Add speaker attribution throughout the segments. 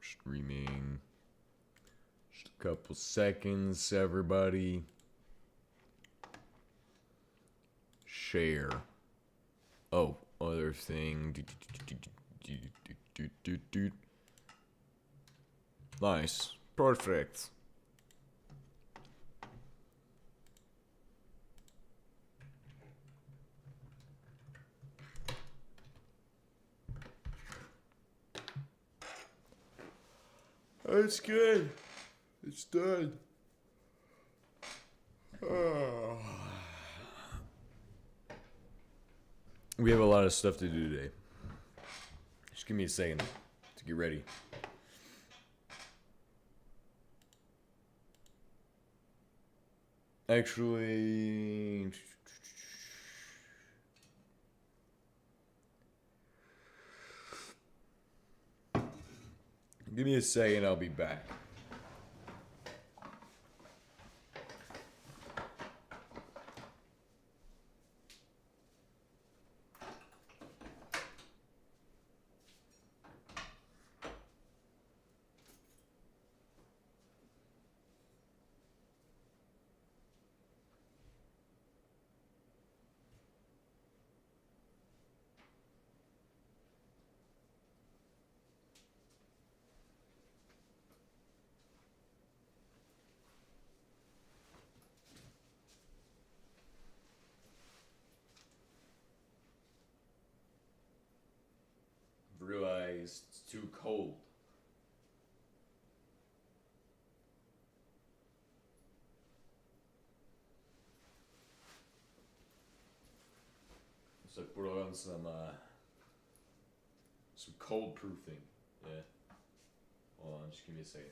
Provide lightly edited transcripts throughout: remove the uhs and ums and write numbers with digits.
Speaker 1: start streaming. Just a couple seconds, everybody. Share. Oh, other thing. Nice. Perfect. That's good. It's done. Oh. We have a lot of stuff to do today. Just give me a second to get ready. Actually, give me a second, I'll be back. Realized it's too cold. So I put on some cold proofing. Yeah. Hold on, just give me a second.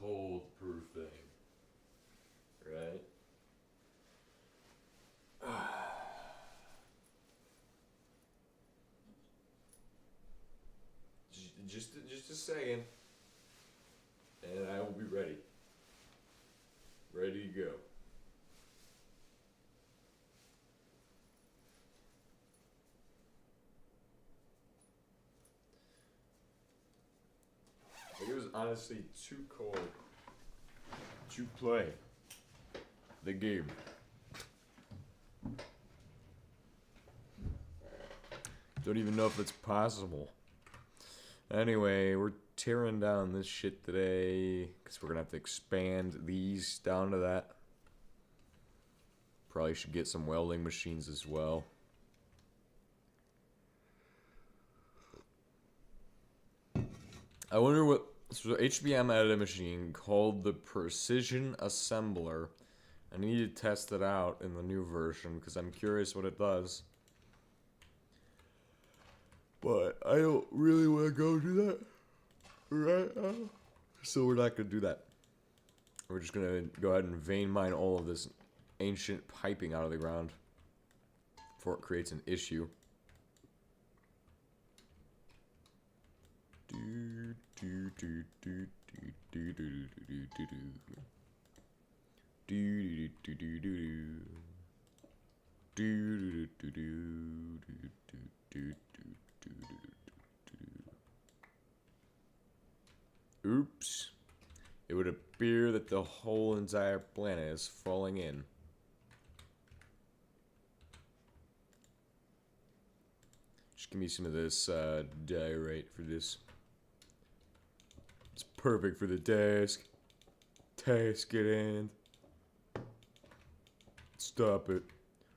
Speaker 1: Cold proofing. Right? Just a second. And I will be ready. Ready to go. Like, it was honestly too cold to play the game. Don't even know if it's possible. Anyway, we're tearing down this shit today because we're gonna have to expand these down to that. Probably should get some welding machines as well. I wonder what. So HBM editing machine called the Precision Assembler. I need to test it out in the new version because I'm curious what it does. But I don't really want to go do that right now. So we're not going to do that. We're just going to go ahead and vein mine all of this ancient piping out of the ground before it creates an issue. Oops. It would appear that the whole entire planet is falling in. Just give me some of this diorite for this. It's perfect for the task. Task at hand. Stop it.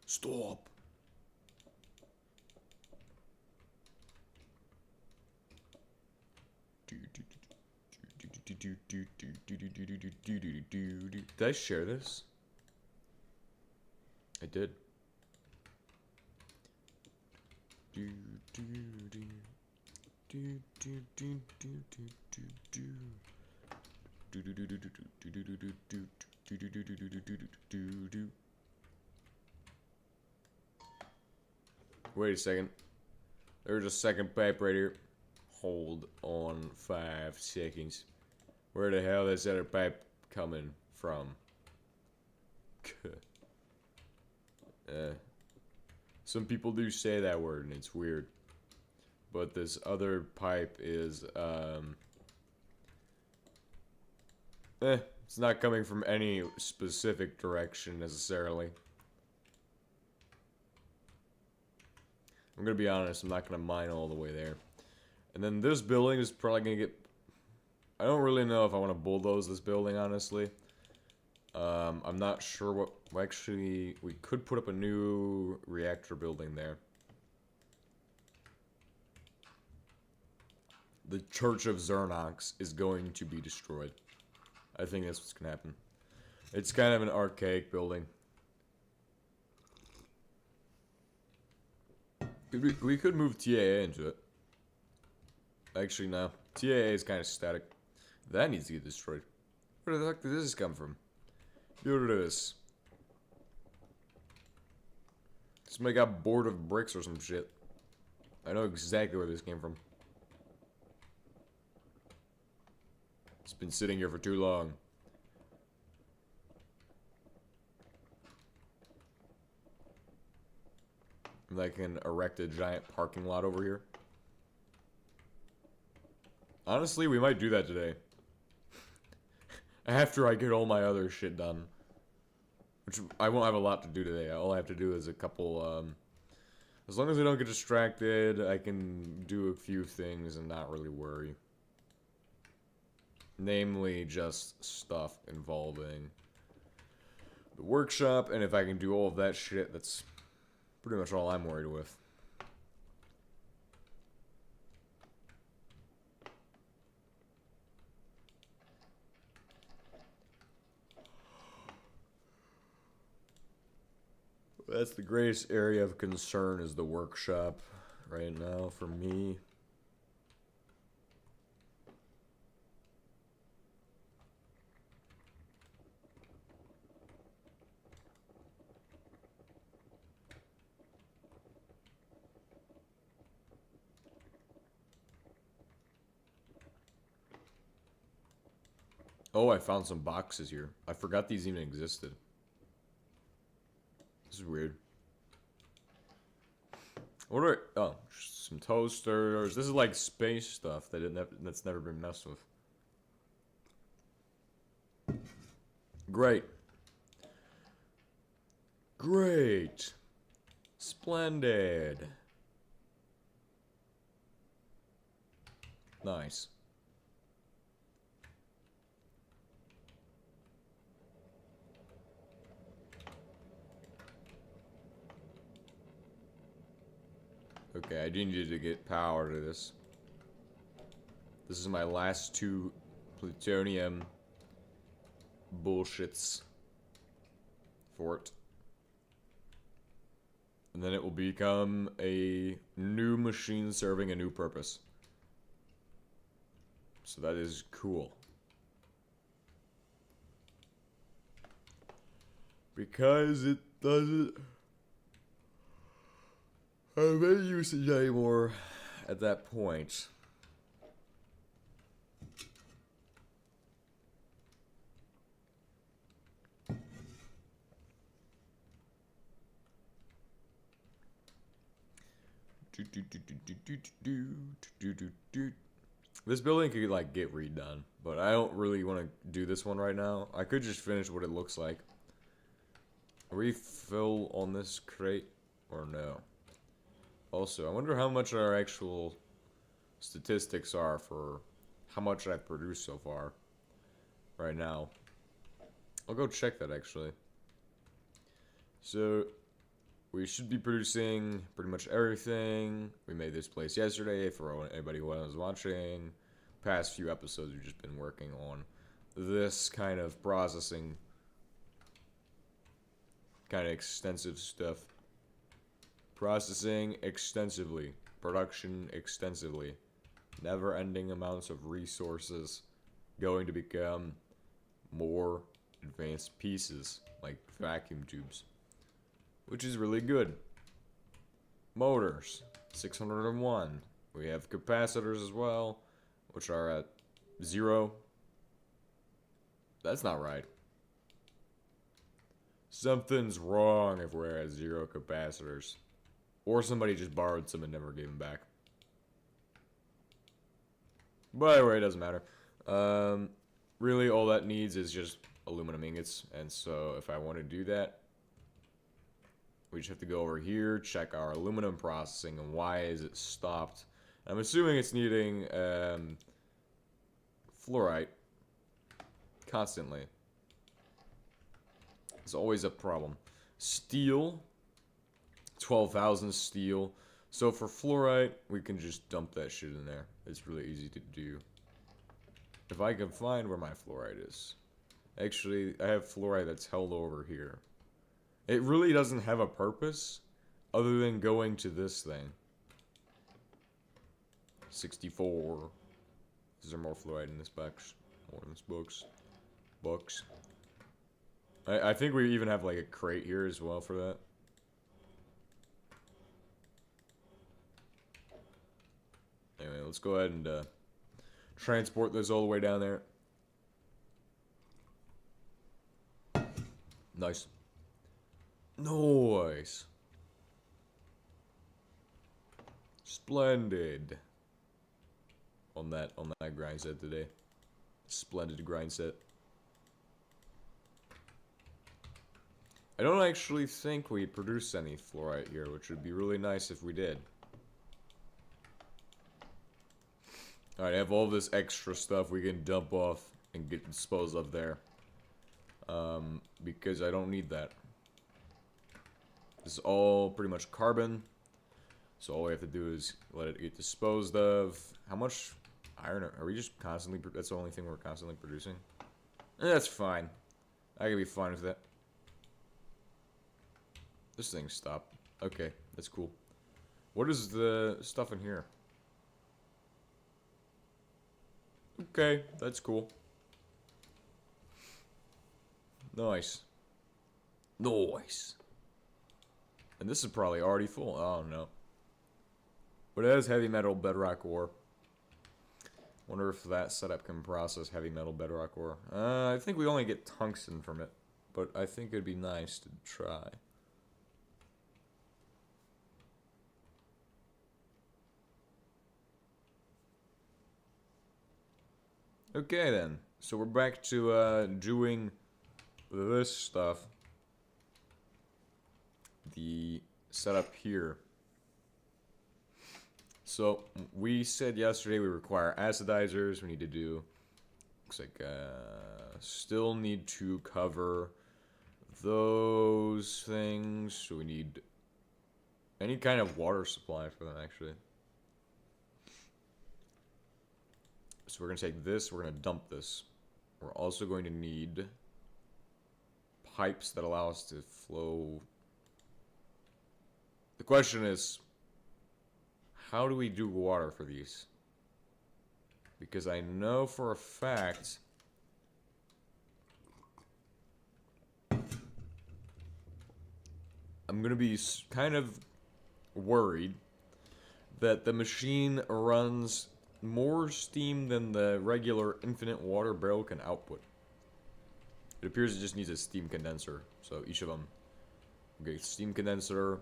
Speaker 1: Stop. Did I share this? I did. Wait a second. There's a second pipe right here. Hold on 5 seconds. Where the hell is that other pipe coming from? Some people do say that word and it's weird. But this other pipe is, it's not coming from any specific direction necessarily. I'm gonna be honest, I'm not gonna mine all the way there. And then this building is probably gonna get... I don't really know if I want to bulldoze this building, honestly. I'm not sure what... Actually, we could put up a new reactor building there. The Church of Xernox is going to be destroyed. I think that's what's gonna happen. It's kind of an archaic building. We could move TAA into it. Actually, no. TAA is kind of static. That needs to get destroyed. Where the heck did this come from? Look at this. Somebody got bored of bricks or some shit. I know exactly where this came from. It's been sitting here for too long. And I can erect a giant parking lot over here. Honestly, we might do that today. After I get all my other shit done. Which I won't have a lot to do today. All I have to do is a couple, as long as I don't get distracted, I can do a few things and not really worry. Namely, just stuff involving the workshop, and if I can do all of that shit, that's pretty much all I'm worried with. That's the greatest area of concern is the workshop right now for me. Oh, I found some boxes here. I forgot these even existed. This is weird. What are... Oh, some toasters. This is like space stuff that's never been messed with. Great. Great. Splendid. Nice. Okay, I do need to get power to this. This is my last 2 plutonium bullshits for it. And then it will become a new machine serving a new purpose. So that is cool. Because it doesn't have any usage anymore at that point. This building could like get redone, but I don't really want to do this one right now. I could just finish what it looks like. Refill on this crate or no? Also, I wonder how much our actual statistics are for how much I've produced so far right now. I'll go check that actually. So we should be producing pretty much everything. We made this place yesterday for anybody who was watching. past few episodes, we've just been working on this kind of processing, kind of extensive stuff. Processing extensively, production extensively, never-ending amounts of resources going to become more advanced pieces, like vacuum tubes, which is really good. Motors, 601. We have capacitors as well, which are at 0. That's not right. Something's wrong if we're at 0 capacitors. Or somebody just borrowed some and never gave them back. But anyway, it doesn't matter. Really, all that needs is just aluminum ingots. And so, if I want to do that, we just have to go over here, check our aluminum processing, and why is it stopped. I'm assuming it's needing fluorite constantly. It's always a problem. Steel, 12,000 steel. So for fluorite, we can just dump that shit in there. It's really easy to do. If I can find where my fluorite is. Actually, I have fluorite that's held over here. It really doesn't have a purpose other than going to this thing. 64. Is there more fluoride in this box? More in this box. I think we even have like a crate here as well for that. Anyway, let's go ahead and transport this all the way down there. Nice. Nice. Splendid. On that grind set today. Splendid grind set. I don't actually think we produce any fluorite here, which would be really nice if we did. Alright, I have all this extra stuff we can dump off and get disposed of there. Because I don't need that. This is all pretty much carbon. So all we have to do is let it get disposed of. How much iron are we just constantly... That's the only thing we're constantly producing? That's fine. I can be fine with that. This thing stopped. Okay, that's cool. What is the stuff in here? Okay, that's cool. Nice. Nice. And this is probably already full. Oh, no. But it has heavy metal bedrock ore. Wonder if that setup can process heavy metal bedrock ore. I think we only get tungsten from it. But I think it'd be nice to try. Okay then, so we're back to doing this stuff. The setup here. So we said yesterday we require acidizers. We need to do, looks like still need to cover those things. So we need any kind of water supply for them actually. So we're going to take this, we're going to dump this. We're also going to need pipes that allow us to flow. The question is, how do we do water for these? Because I know for a fact I'm going to be kind of worried that the machine runs more steam than the regular infinite water barrel can output. It appears it just needs a steam condenser. So each of them. Okay, steam condenser.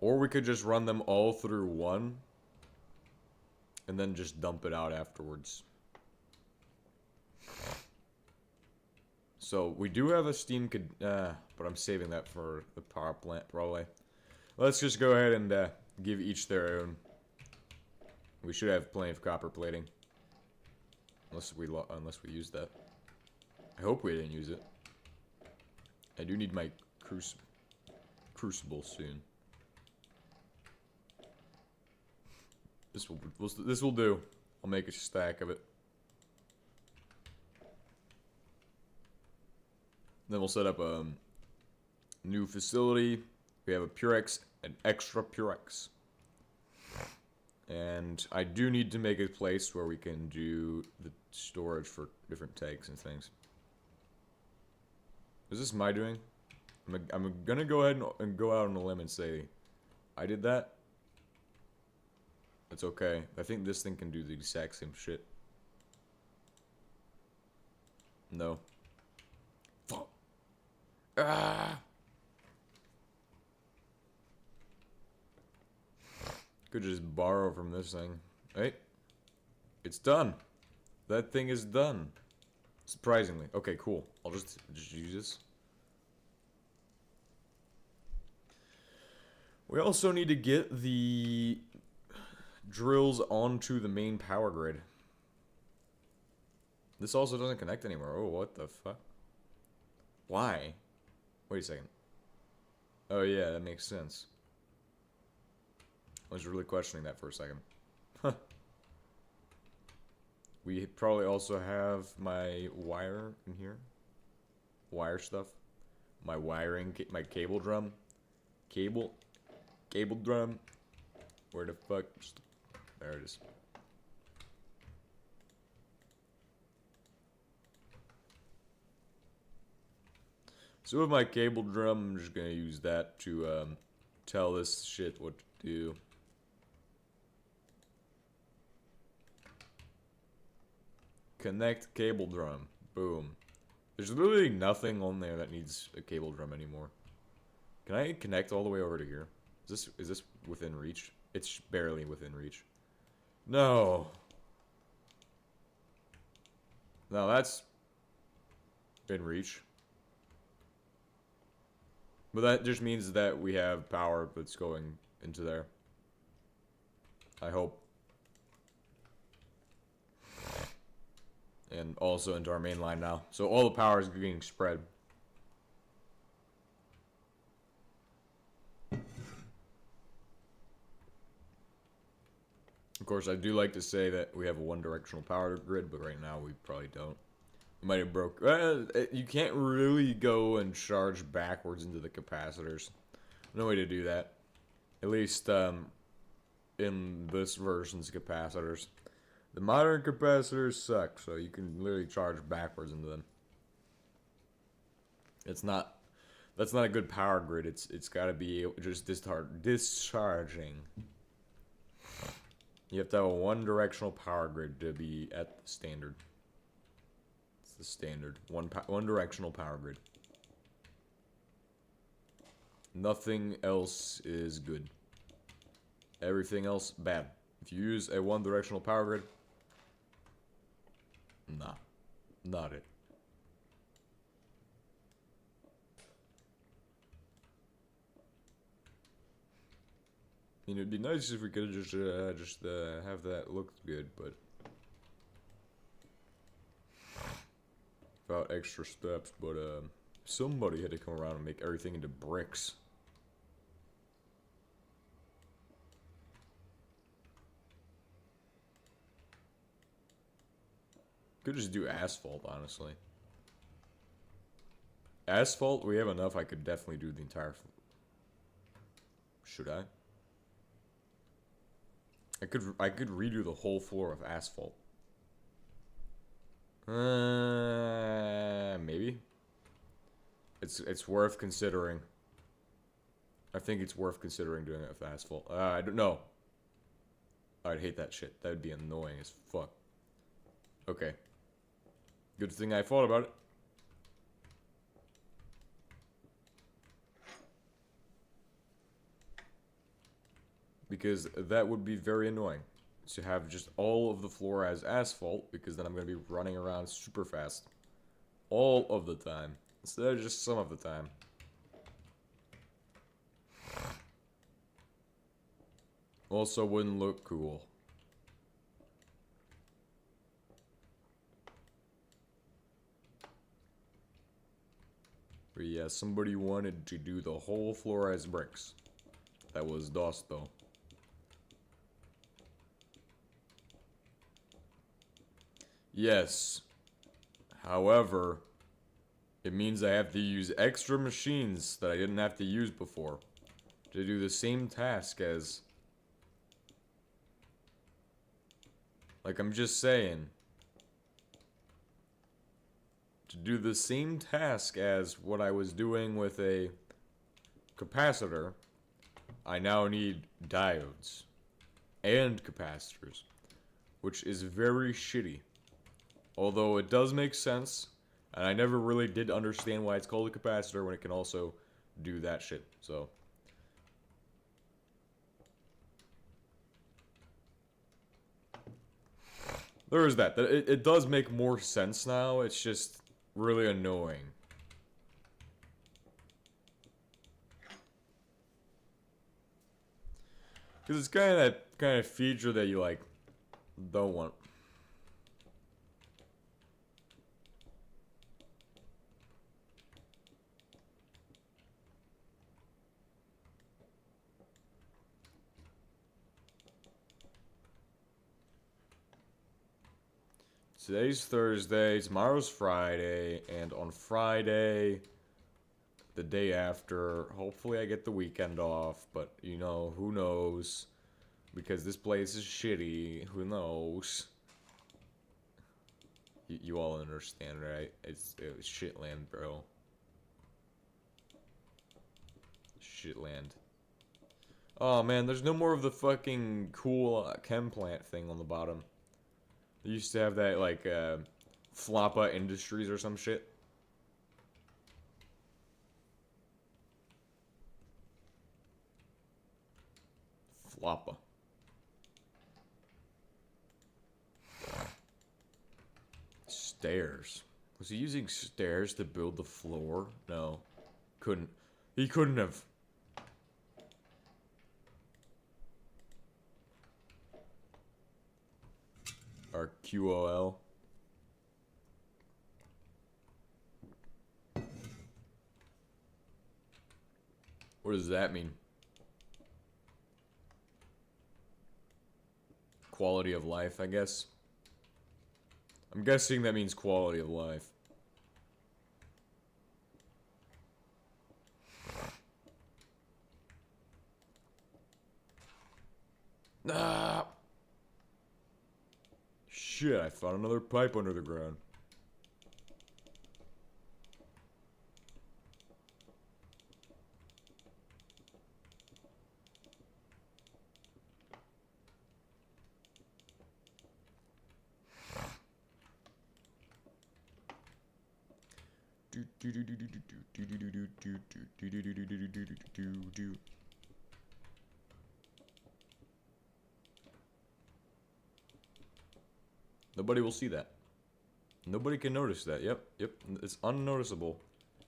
Speaker 1: Or we could just run them all through one. And then just dump it out afterwards. So we do have a steam but I'm saving that for the power plant probably. Let's just go ahead and give each their own. We should have plenty of copper plating. Unless we use that. I hope we didn't use it. I do need my crucible soon. This will do. I'll make a stack of it. Then we'll set up a new facility. We have a Purex, an extra Purex. And I do need to make a place where we can do the storage for different tanks and things. Is this my doing? I'm gonna go ahead and go out on a limb and say I did that. That's okay. I think this thing can do the exact same shit. No. Fuck. Ah! Could just borrow from this thing. Hey. It's done. That thing is done. Surprisingly. Okay, cool. I'll just use this. We also need to get the drills onto the main power grid. This also doesn't connect anymore. Oh, what the fuck? Why? Wait a second. Oh yeah, that makes sense. I was really questioning that for a second. Huh. We probably also have my wire in here. Wire stuff. My wiring, my cable drum. Cable drum. Where the fuck? There it is. So with my cable drum, I'm just gonna use that to tell this shit what to do. Connect cable drum. Boom. There's literally nothing on there that needs a cable drum anymore. Can I connect all the way over to here? Is this within reach? It's barely within reach. No. No, that's in reach. But that just means that we have power that's going into there. I hope. And also into our main line now. So all the power is being spread. Of course, I do like to say that we have a one-directional power grid, but right now we probably don't. We might have broke... you can't really go and charge backwards into the capacitors. No way to do that. At least in this version's capacitors. The modern capacitors suck, so you can literally charge backwards into them. It's not... That's not a good power grid. It's got to be just discharging. You have to have a one-directional power grid to be at the standard. It's the standard. One-directional power grid. Nothing else is good. Everything else, bad. If you use a one-directional power grid, nah. Not it. I mean, it'd be nice if we could just have that look good, but without extra steps. But somebody had to come around and make everything into bricks. Could just do asphalt, honestly. Asphalt, we have enough. I could definitely do the entire. Should I? I could redo the whole floor of asphalt. Maybe. It's worth considering. I think it's worth considering doing it with asphalt. I don't know. I'd hate that shit. That'd be annoying as fuck. Okay. Good thing I thought about it. Because that would be very annoying to have just all of the floor as asphalt, because then I'm going to be running around super fast all of the time instead of just some of the time. Also wouldn't look cool. But yeah, somebody wanted to do the whole floor as bricks. That was DOS though. Yes. However, it means I have to use extra machines that I didn't have to use before to do the same task as... Like, I'm just saying. To do the same task as what I was doing with a capacitor, I now need diodes and capacitors, which is very shitty. Although it does make sense, and I never really did understand why it's called a capacitor when it can also do that shit, so... There is that. It does make more sense now, it's just really annoying. Because it's kind of that kind of feature that you, like, don't want. Today's Thursday, tomorrow's Friday, and on Friday, the day after, hopefully I get the weekend off, but, you know, who knows? Because this place is shitty, who knows? You all understand, right? It's shitland, bro. Shitland. Oh man, there's no more of the fucking cool chem plant thing on the bottom. They used to have that, like, Floppa Industries or some shit. Floppa. Stairs. Was he using stairs to build the floor? No. Couldn't. He couldn't have. Or QOL. What does that mean? Quality of life, I guess. I'm guessing that means quality of life. Ah! Shit, I found another pipe under the ground. Nobody will see that. Nobody can notice that. Yep. It's unnoticeable.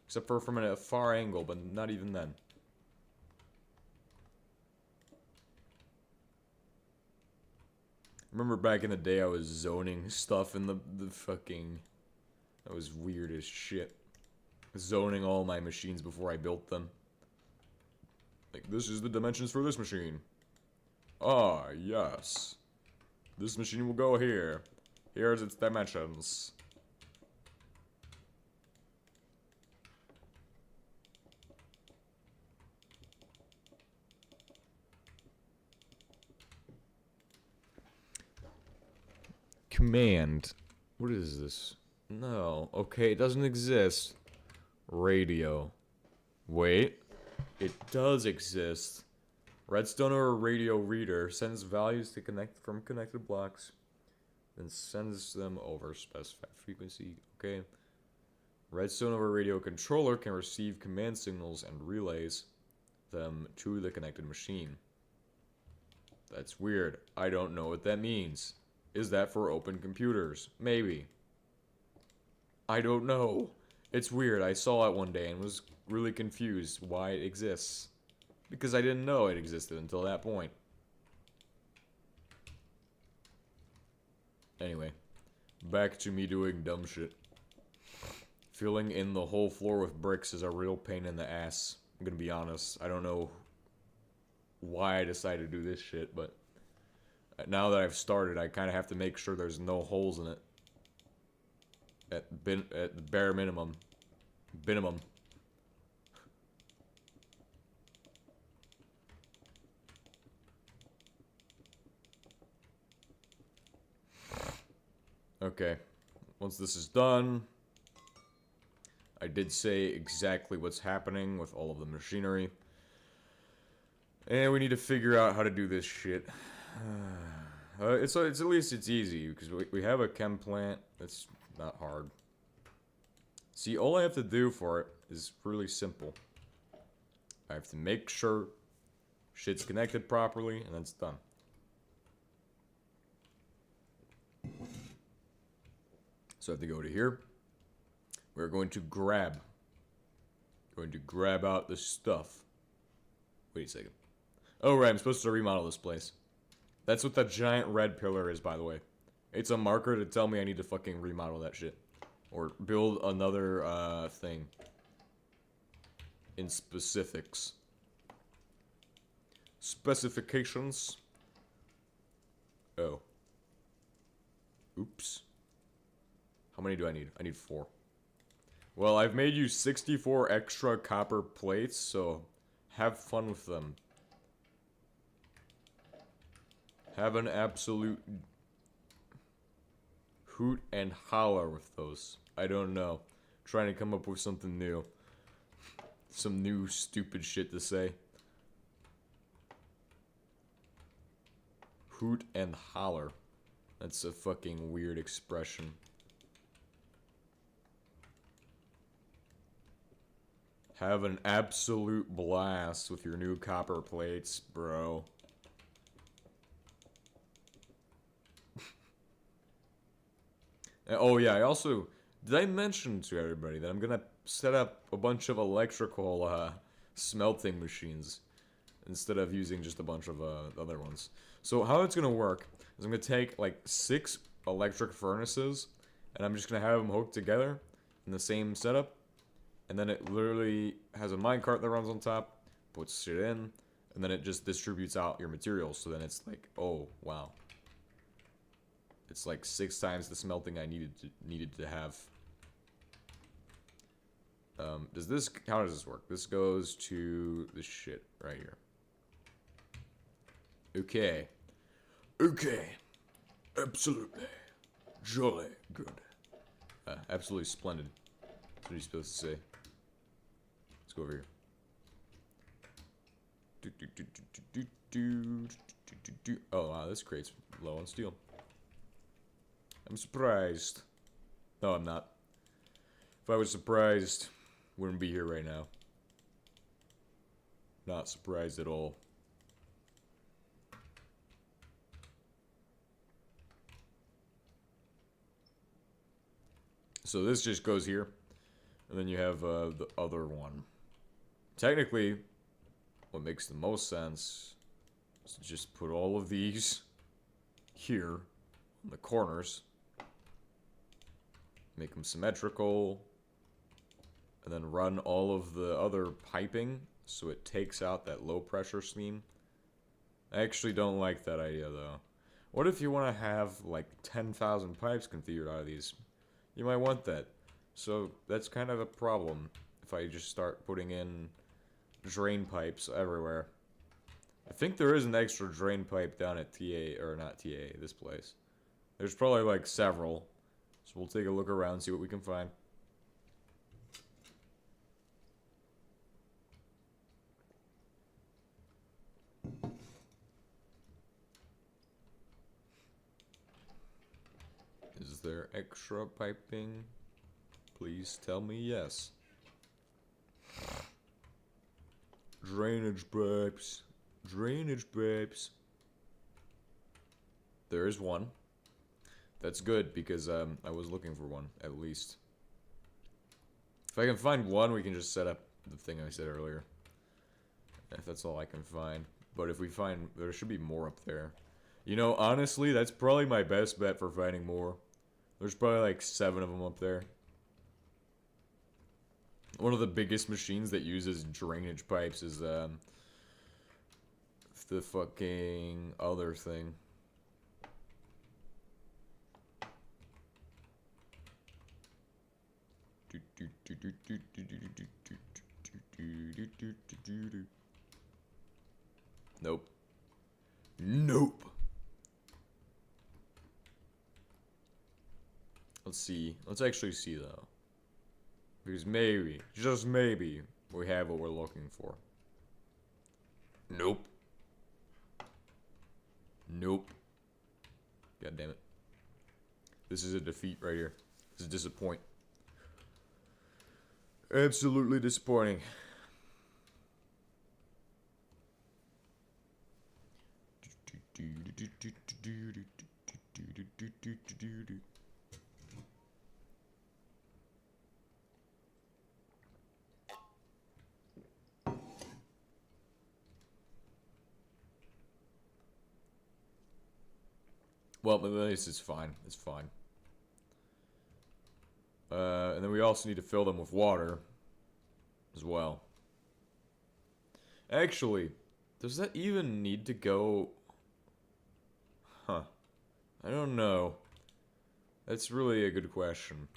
Speaker 1: Except for from a far angle, but not even then. Remember back in the day I was zoning stuff in the fucking... That was weird as shit. Zoning all my machines before I built them. Like, this is the dimensions for this machine. Ah, yes. This machine will go here. Here's its dimensions. Command. What is this? No. Okay, it doesn't exist. Radio. Wait. It does exist. Redstone or a radio reader sends values to connect from connected blocks, then sends them over specified frequency. Okay. Redstone over radio controller can receive command signals and relays them to the connected machine. That's weird. I don't know what that means. Is that for open computers? Maybe. I don't know. It's weird. I saw it one day and was really confused why it exists. Because I didn't know it existed until that point. Anyway, back to me doing dumb shit. Filling in the whole floor with bricks is a real pain in the ass. I'm gonna be honest. I don't know why I decided to do this shit, but now that I've started, I kind of have to make sure there's no holes in it. at the bare minimum. Minimum. Okay. Once this is done, I did say exactly what's happening with all of the machinery. And we need to figure out how to do this shit. It's at least it's easy, because we have a chem plant. It's not hard. See, all I have to do for it is really simple. I have to make sure shit's connected properly, and then it's done. So I have to go to here. We're going to grab out the stuff. Wait a second. Oh, right, I'm supposed to remodel this place. That's what that giant red pillar is, by the way. It's a marker to tell me I need to fucking remodel that shit. Or build another, thing. In specifics. Specifications. Oh. Oops. How many do I need? I need 4. Well, I've made you 64 extra copper plates, so have fun with them. Have an absolute hoot and holler with those. I don't know. Trying to come up with something new. Some new stupid shit to say. Hoot and holler. That's a fucking weird expression. Have an absolute blast with your new copper plates, bro. Oh yeah, I also... Did I mention to everybody that I'm gonna set up a bunch of electrical, smelting machines instead of using just a bunch of, other ones. So how it's gonna work is I'm gonna take, like, 6 electric furnaces, and I'm just gonna have them hooked together in the same setup. And then it literally has a minecart that runs on top, puts shit in, and then it just distributes out your materials. So then it's like, oh, wow. It's like 6 times the smelting I needed to have. How does this work? This goes to this shit right here. Okay. Okay. Absolutely. Jolly good. Absolutely splendid. That's what you're supposed to say. Let's go over here. Oh, wow, this crate's low on steel. I'm surprised. No, I'm not. If I was surprised, wouldn't be here right now. Not surprised at all. So this just goes here. And then you have the other one. Technically, what makes the most sense is to just put all of these here in the corners. Make them symmetrical. And then run all of the other piping so it takes out that low pressure steam. I actually don't like that idea though. What if you want to have like 10,000 pipes configured out of these? You might want that. So that's kind of a problem if I just start putting in drain pipes everywhere. I think there is an extra drain pipe down at TA, or not TA, this place. There's probably like several. So we'll take a look around, see what we can find. Is there extra piping? Please tell me yes. Drainage pipes. Drainage pipes. There is one. That's good, because I was looking for one, at least. If I can find one, we can just set up the thing I said earlier. If that's all I can find. But if we find... There should be more up there. You know, honestly, that's probably my best bet for finding more. There's probably like 7 of them up there. One of the biggest machines that uses drainage pipes is the fucking other thing. Nope. Nope. Let's see. Let's actually see, though. Because maybe, just maybe, we have what we're looking for. Nope. Nope. God damn it. This is a defeat right here. This is disappointing. Absolutely disappointing. Well, this is fine. It's fine. And then we also need to fill them with water as well. Actually, does that even need to go? Huh. I don't know. That's really a good question.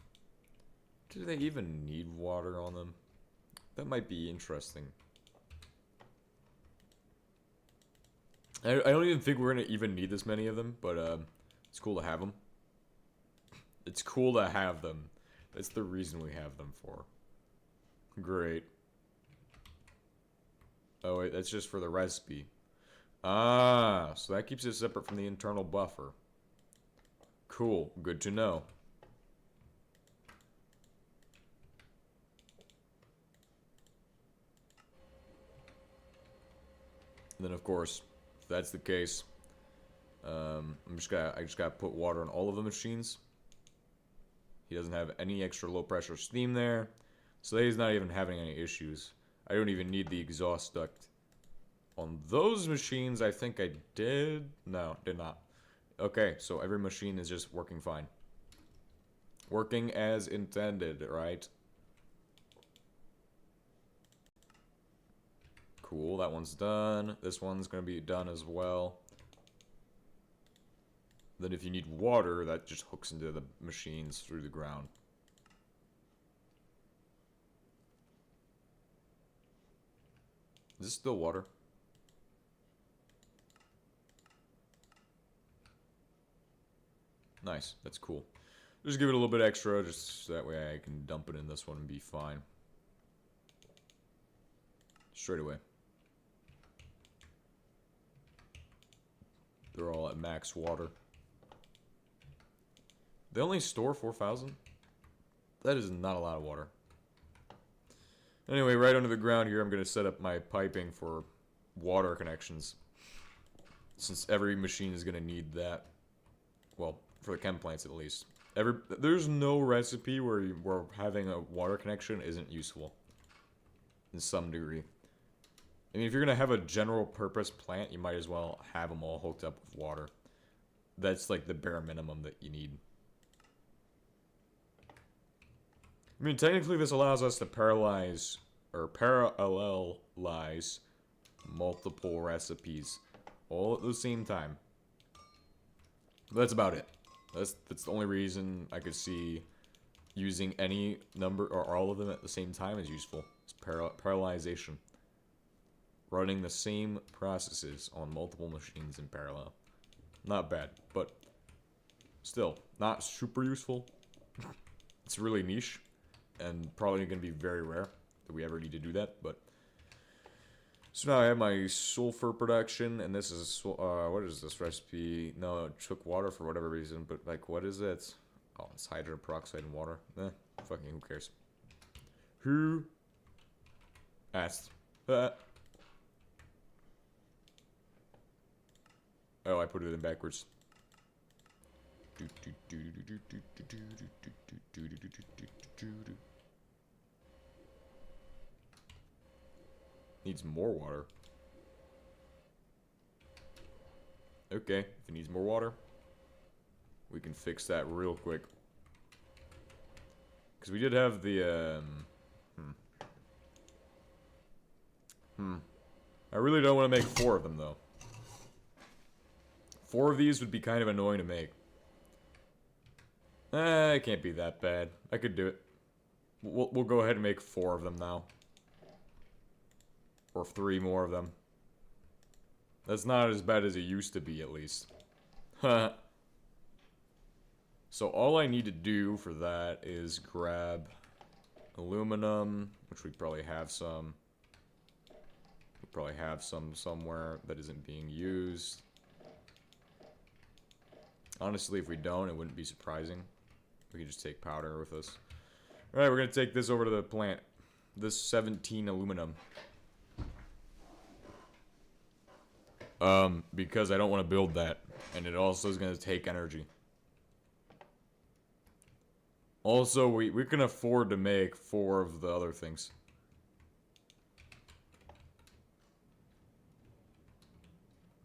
Speaker 1: Do they even need water on them? That might be interesting. I don't even think we're gonna even need this many of them, but it's cool to have them. It's cool to have them. That's the reason we have them for. Great. Oh wait, that's just for the recipe. Ah, so that keeps it separate from the internal buffer. Cool, good to know. And then of course, if that's the case, I just gotta put water on all of the machines. He doesn't have any extra low pressure steam there, so he's not even having any issues. I don't even need the exhaust duct. On those machines, I think I did. No, did not. Okay, so every machine is just working fine. Working as intended, right? Cool, that one's done. This one's gonna be done as well. Then if you need water, that just hooks into the machines through the ground. Is this still water? Nice, that's cool. Just give it a little bit extra, just so that way I can dump it in this one and be fine. Straight away. They're all at max water. They only store 4,000? That is not a lot of water. Anyway, right under the ground here, I'm going to set up my piping for water connections. Since every machine is going to need that. Well, for the chem plants at least. There's no recipe where having a water connection isn't useful. In some degree. I mean, if you're going to have a general purpose plant, you might as well have them all hooked up with water. That's like the bare minimum that you need. I mean, technically this allows us to parallelize multiple recipes all at the same time. But that's about it. That's the only reason I could see using any number or all of them at the same time is useful. It's parallelization. Running the same processes on multiple machines in parallel. Not bad, but still not super useful. It's really niche. And probably going to be very rare that we ever need to do that, but... So now I have my sulfur production, and this is, what is this recipe? No, it took water for whatever reason, but, like, what is it? Oh, it's hydrogen peroxide and water. Fucking who cares? Who asked that? Oh, I put it in backwards. Needs more water. Okay, if it needs more water, we can fix that real quick. Because we did have the, I really don't want to make 4 of them, though. 4 of these would be kind of annoying to make. It can't be that bad. I could do it. We'll go ahead and make 4 of them now. Or 3 more of them. That's not as bad as it used to be, at least. So all I need to do for that is grab aluminum, which we probably have some. We probably have some somewhere that isn't being used. Honestly, if we don't, it wouldn't be surprising. We can just take powder with us. Alright, we're going to take this over to the plant. This 17 aluminum. Because I don't want to build that. And it also is going to take energy. Also, we can afford to make 4 of the other things.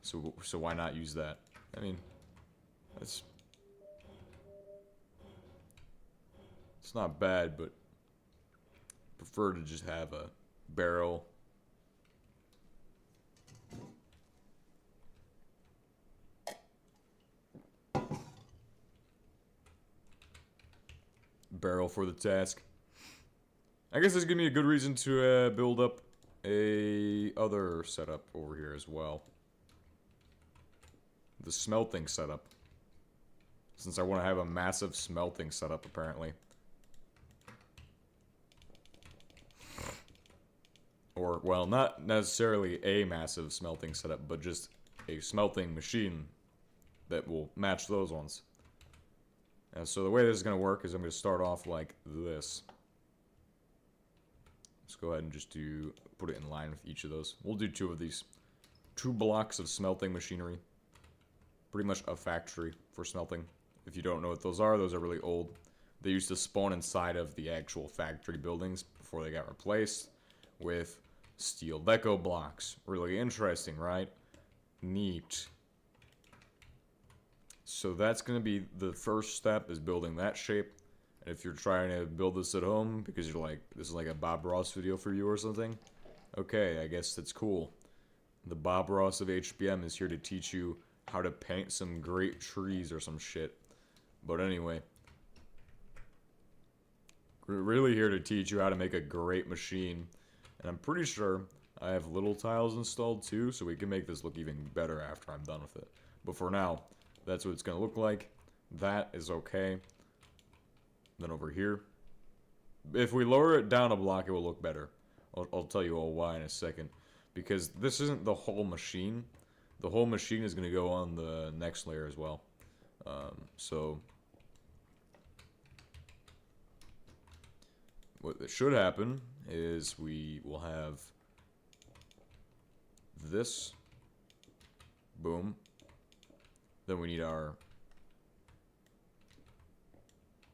Speaker 1: So why not use that? I mean, it's not bad, but prefer to just have a barrel. Barrel for the task. I guess this gives me a good reason to build up a other setup over here as well. The smelting setup. Since I want to have a massive smelting setup, apparently. Or, well, not necessarily a massive smelting setup, but just a smelting machine that will match those ones. And so the way this is going to work is I'm going to start off like this. Let's go ahead and just put it in line with each of those. We'll do 2 of these. 2 blocks of smelting machinery. Pretty much a factory for smelting. If you don't know what those are really old. They used to spawn inside of the actual factory buildings before they got replaced with steel deco blocks. Really interesting, right? Neat. So that's going to be the first step, is building that shape. And if you're trying to build this at home because you're like, this is like a Bob Ross video for you or something, okay, I guess that's cool. The Bob Ross of HBM is here to teach you how to paint some great trees or some shit. But anyway, we're really here to teach you how to make a great machine. And I'm pretty sure I have little tiles installed too, so we can make this look even better after I'm done with it. But for now, that's what it's going to look like. That is okay. Then over here, if we lower it down a block, it will look better. I'll tell you all why in a second. Because this isn't the whole machine. The whole machine is going to go on the next layer as well. So what should happen is we will have this. Boom. Then we need our.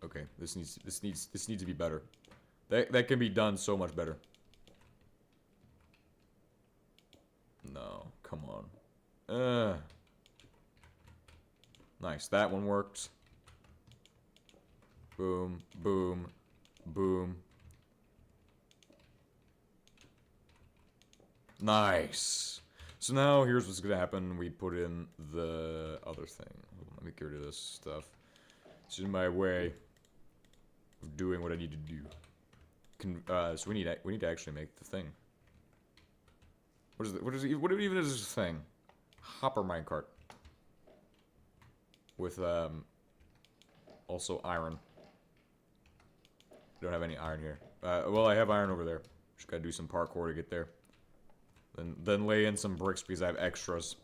Speaker 1: Okay, this needs to be better. That can be done so much better. No, come on. Nice, that one worked. Boom, boom, boom. Nice. So now here's what's gonna happen. We put in the other thing. Let me get rid of this stuff. It's in my way of doing what I need to do. So we need to actually make the thing. What is it? What even is this thing? Hopper minecart. With also iron. Don't have any iron here. Well, I have iron over there. Just gotta do some parkour to get there. Then lay in some bricks because I have extras.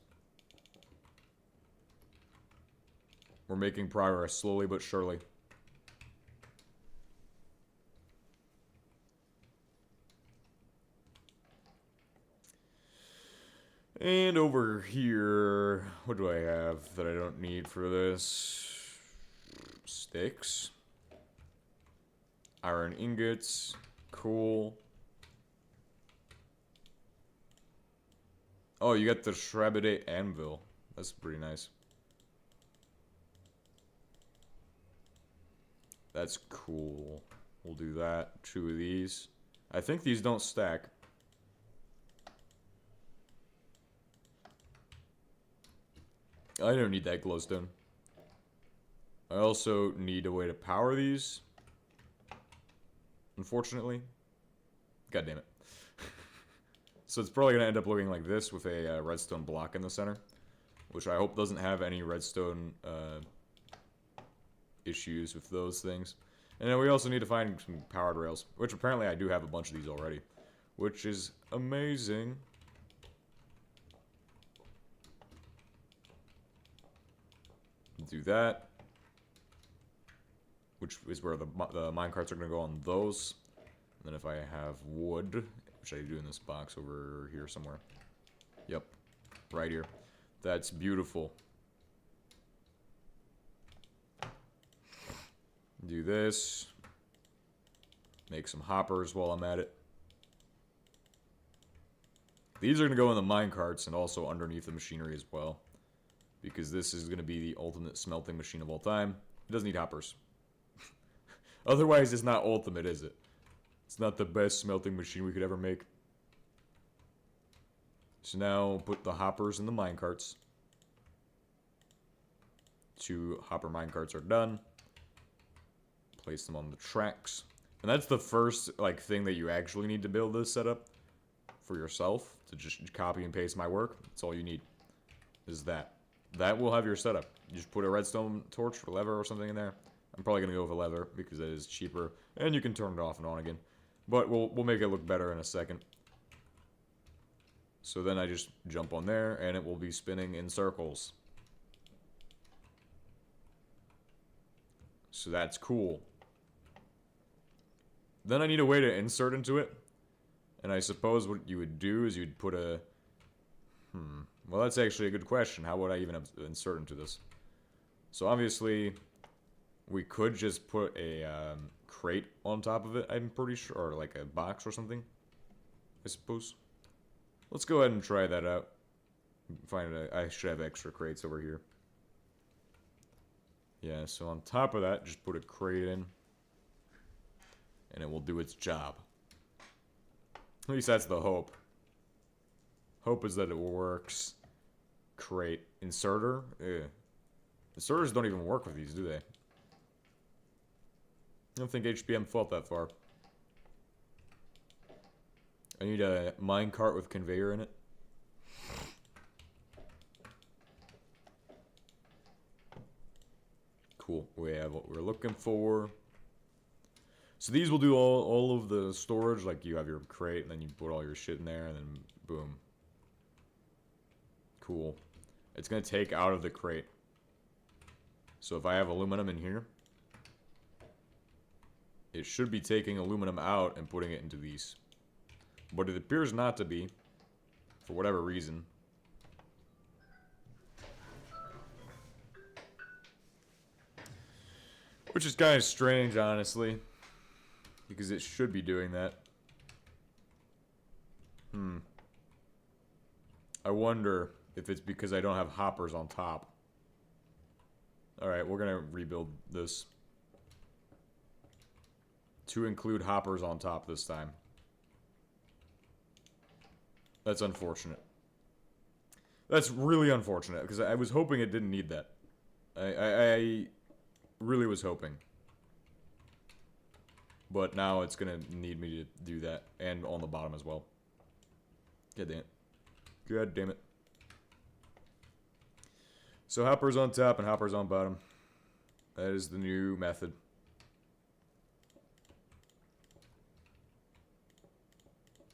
Speaker 1: We're making progress slowly but surely. And over here, what do I have that I don't need for this? Sticks. Iron ingots. Cool. Oh, you got the Shrebidate anvil. That's pretty nice. That's cool. We'll do that. 2 of these. I think these don't stack. I don't need that glowstone. I also need a way to power these. unfortunately. God damn it. So it's probably going to end up looking like this with a redstone block in the center, which I hope doesn't have any redstone issues with those things. And then we also need to find some powered rails, which apparently I do have a bunch of these already, which is amazing. Do that, which is where the minecarts are going to go on those. And then if I have wood, which I do in this box over here somewhere. Yep, right here. That's beautiful. Do this. Make some hoppers while I'm at it. These are going to go in the minecarts and also underneath the machinery as well. Because this is going to be the ultimate smelting machine of all time. It doesn't need hoppers. Otherwise, it's not ultimate, is it? It's not the best smelting machine we could ever make. So now, put the hoppers in the minecarts. 2 hopper minecarts are done. Place them on the tracks. And that's the first, like, thing that you actually need to build this setup for yourself. To just copy and paste my work. That's all you need. Is that. That will have your setup. You just put a redstone torch or lever or something in there. I'm probably going to go with a lever because that is cheaper. And you can turn it off and on again. But we'll make it look better in a second. So then I just jump on there and it will be spinning in circles. So that's cool. Then I need a way to insert into it. And I suppose what you would do is you'd put a... Well, that's actually a good question. How would I even insert into this? So obviously, we could just put a crate on top of it, I'm pretty sure. Or like a box or something, I suppose. Let's go ahead and try that out. I should have extra crates over here. Yeah, so on top of that, just put a crate in. And it will do its job. At least that's the hope. Hope is that it works. Crate. Inserter? Ugh. Inserters don't even work with these, do they? I don't think HBM thought that far. I need a minecart with conveyor in it. Cool. We have what we're looking for. So these will do all of the storage. Like you have your crate and then you put all your shit in there and then boom. Cool. It's going to take out of the crate. So if I have aluminum in here, it should be taking aluminum out and putting it into these. But it appears not to be, for whatever reason. Which is kind of strange, honestly. Because it should be doing that. I wonder if it's because I don't have hoppers on top. Alright, we're gonna rebuild this. To include hoppers on top this time. That's unfortunate. That's really unfortunate, because I was hoping it didn't need that. I really was hoping. But now it's gonna need me to do that, and on the bottom as well. God damn it. God damn it. So hoppers on top and hoppers on bottom. That is the new method.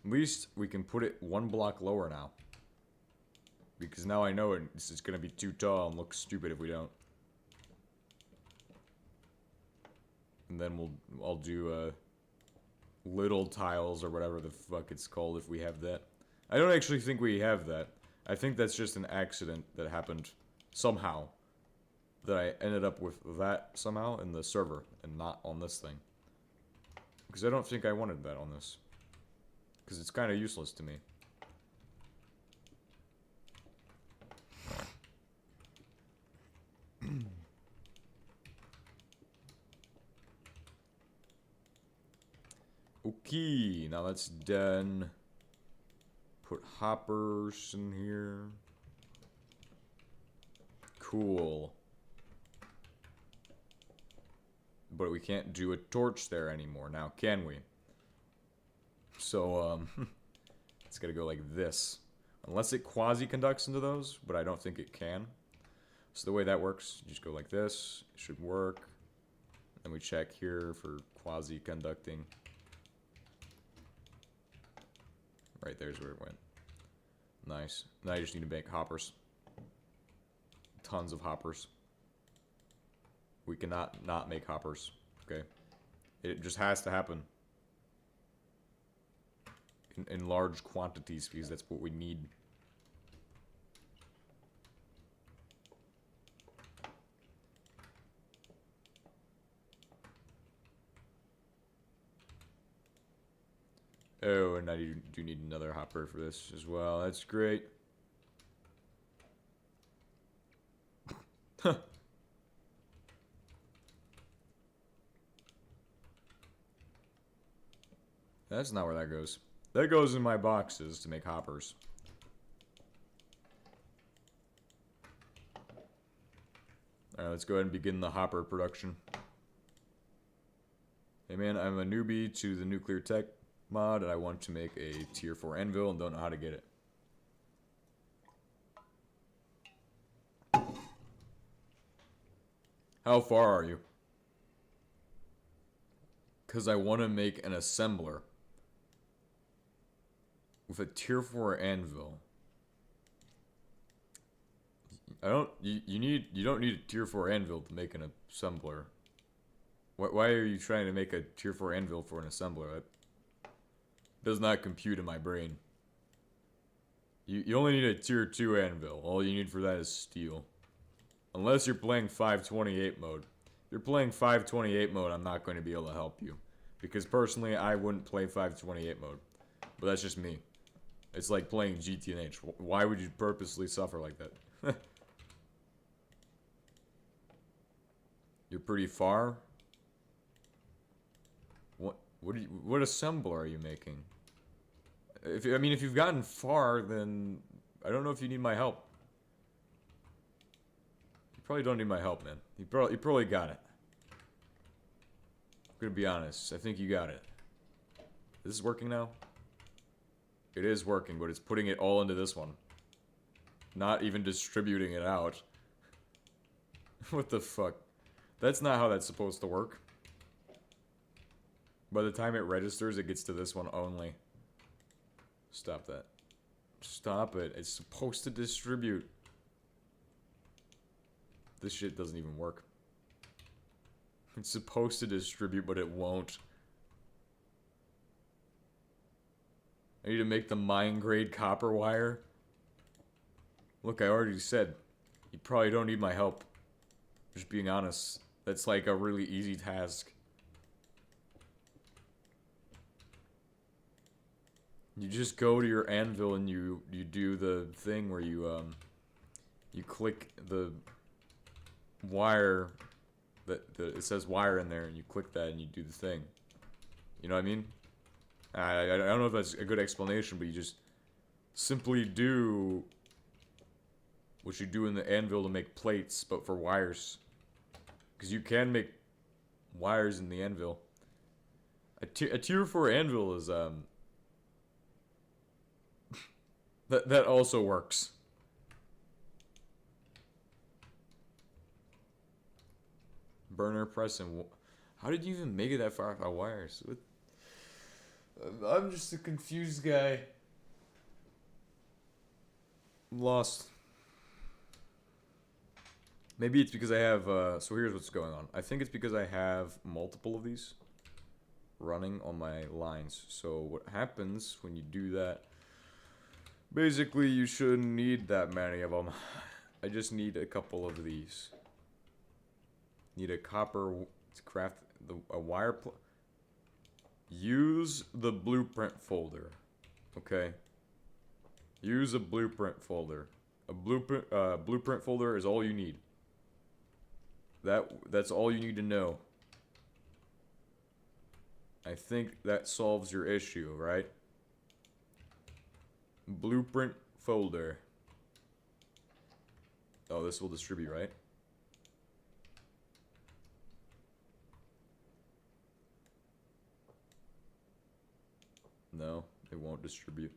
Speaker 1: At least we can put it 1 block lower now. Because now I know this is going to be too tall and look stupid if we don't. And then I'll do little tiles or whatever the fuck it's called if we have that. I don't actually think we have that. I think that's just an accident that happened somehow. That I ended up with that somehow in the server and not on this thing. Because I don't think I wanted that on this. Because it's kind of useless to me. Okay, now that's done. Put hoppers in here. Cool. But we can't do a torch there anymore now, can we? So, it's gotta go like this. Unless it quasi-conducts into those, but I don't think it can. So the way that works, you just go like this. It should work. Then we check here for quasi-conducting. Right there's where it went. Nice. Now you just need to make hoppers. Tons of hoppers. We cannot not make hoppers. Okay? It just has to happen. In large quantities, because that's what we need. Oh, and I do need another hopper for this as well. That's great. That's not where that goes. That goes in my boxes to make hoppers. Alright, let's go ahead and begin the hopper production. Hey man, I'm a newbie to the nuclear tech mod, and I want to make a tier 4 anvil and don't know how to get it. How far are you? Because I want to make an assembler with a tier 4 anvil. You don't need a tier 4 anvil to make an assembler. Why are you trying to make a tier 4 anvil for an assembler? That does not compute in my brain. You only need a tier 2 anvil. All you need for that is steel. Unless you're playing 528 mode. If you're playing 528 mode, I'm not going to be able to help you. Because personally, I wouldn't play 528 mode. But that's just me. It's like playing GTNH. Why would you purposely suffer like that? You're pretty far? What assembler are you making? If you've gotten far, then I don't know if you need my help. You probably don't need my help, man. You probably got it. I'm gonna be honest. I think you got it. This is working now? It is working, but it's putting it all into this one. Not even distributing it out. What the fuck? That's not how that's supposed to work. By the time it registers, it gets to this one only. Stop that. Stop it. It's supposed to distribute. This shit doesn't even work. It's supposed to distribute, but it won't. I need to make the mine grade copper wire. Look, I already said, you probably don't need my help. Just being honest. That's like a really easy task. You just go to your anvil and you do the thing where you click the wire it says wire in there, and you click that and you do the thing. You know what I mean? I don't know if that's a good explanation, but you just simply do what you do in the anvil to make plates, but for wires. Because you can make wires in the anvil. A tier 4 anvil is that also works. Burner press and how did you even make it that far without wires? I'm just a confused guy. I'm lost. Maybe it's because I have so here's what's going on. I think it's because I have multiple of these running on my lines. So what happens when you do that, basically you shouldn't need that many of them. I just need a couple of these. Need a copper to craft a wire. Use the blueprint folder. Okay. Use a blueprint folder. A blueprint folder is all you need. That's all you need to know. I think that solves your issue, right? Blueprint folder. Oh, this will distribute, right? No, it won't distribute.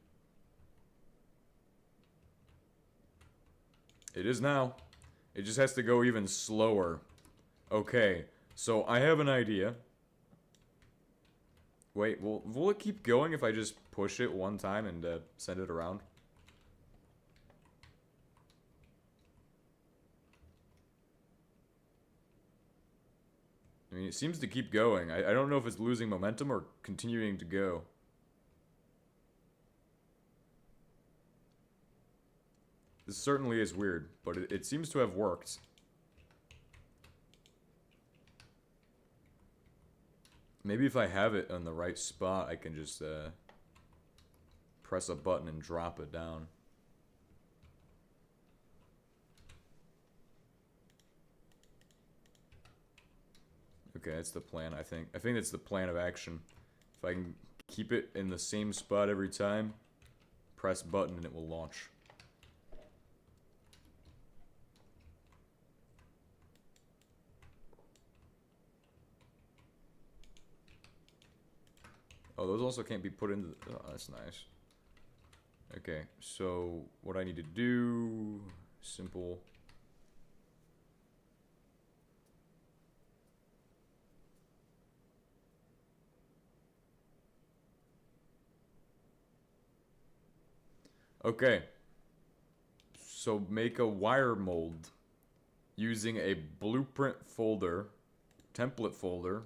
Speaker 1: It is now. It just has to go even slower. Okay, so I have an idea. Wait, will it keep going if I just push it one time and send it around? I mean, it seems to keep going. I don't know if it's losing momentum or continuing to go. This certainly is weird, but it seems to have worked. Maybe if I have it on the right spot, I can just press a button and drop it down. Okay, that's the plan, I think. I think that's the plan of action. If I can keep it in the same spot every time, press button and it will launch. Oh, those also can't be put into the... Oh, that's nice. Okay, so what I need to do... Simple... Okay. So make a wire mold using a blueprint folder, template folder,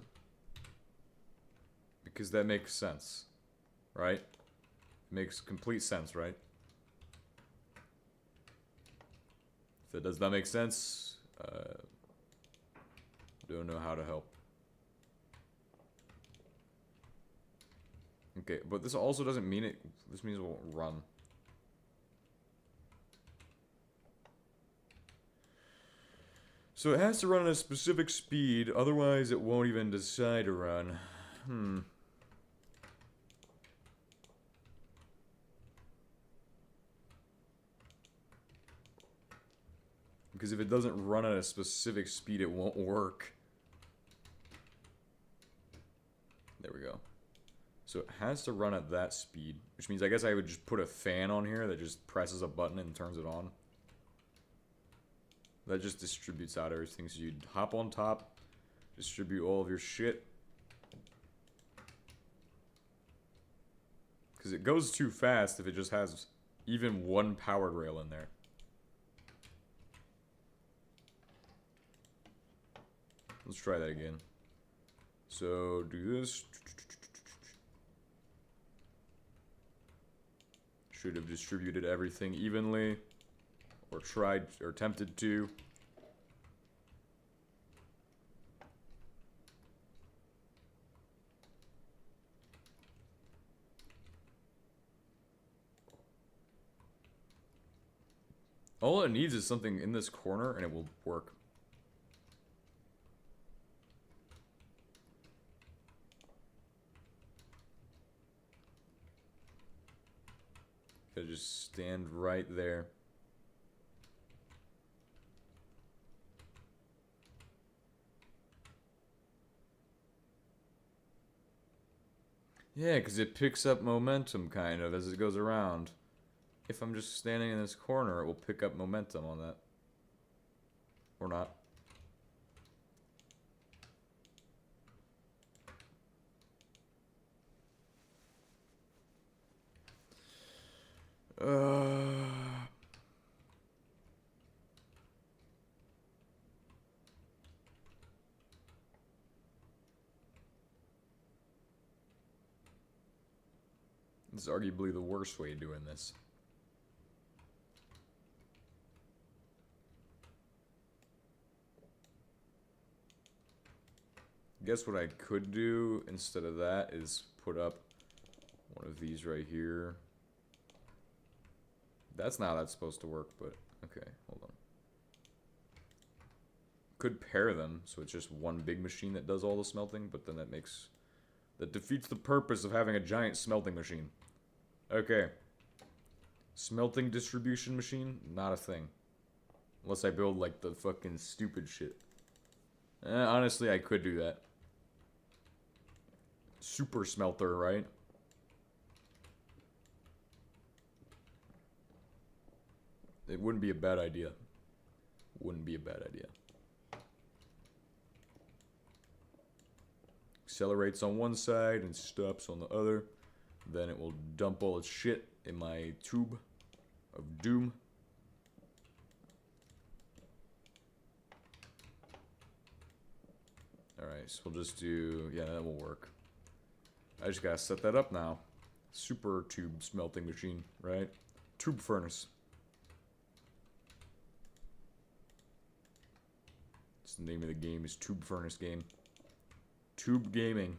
Speaker 1: because that makes sense, right? It makes complete sense, right? If it does not make sense, don't know how to help. Okay, but this also doesn't mean it. This means it won't run. So it has to run at a specific speed, otherwise it won't even decide to run. Because if it doesn't run at a specific speed, it won't work. There we go. So it has to run at that speed, which means I guess I would just put a fan on here that just presses a button and turns it on. That just distributes out everything. So you'd hop on top, distribute all of your shit. Because it goes too fast if it just has even one powered rail in there. Let's try that again. So do this. Should have distributed everything evenly. Or tried, or attempted to. All it needs is something in this corner and it will work. Gotta just stand right there. Yeah, because it picks up momentum, kind of, as it goes around. If I'm just standing in this corner, it will pick up momentum on that. Or not. This is arguably the worst way of doing this. Guess what I could do instead of that is put up one of these right here. That's not how that's supposed to work, but okay, hold on. Could pair them, so it's just one big machine that does all the smelting, but then that defeats the purpose of having a giant smelting machine. Okay. Smelting distribution machine? Not a thing. Unless I build, like, the fucking stupid shit. Honestly, I could do that. Super smelter, right? It wouldn't be a bad idea. Wouldn't be a bad idea. Accelerates on one side and stops on the other. Then it will dump all its shit in my tube of doom. Alright, so we'll just do... Yeah, that will work. I just gotta set that up now. Super tube smelting machine, right? Tube furnace. That's the name of the game, is Tube Furnace Game. Tube Gaming.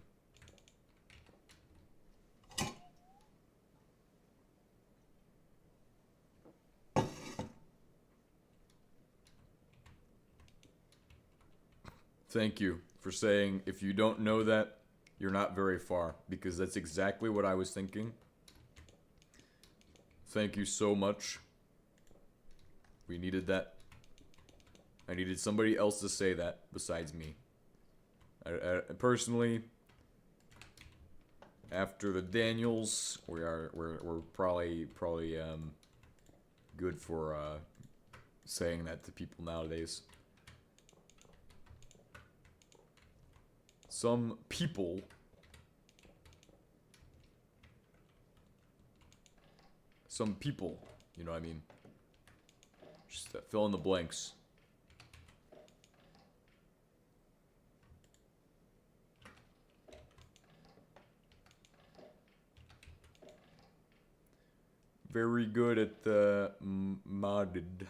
Speaker 1: Thank you for saying, if you don't know that, you're not very far, because that's exactly what I was thinking. Thank you so much. We needed that. I needed somebody else to say that besides me. I personally, after the Daniels, we're probably good for saying that to people nowadays. Some people you know what I mean? Just fill in the blanks. Very good at the modded.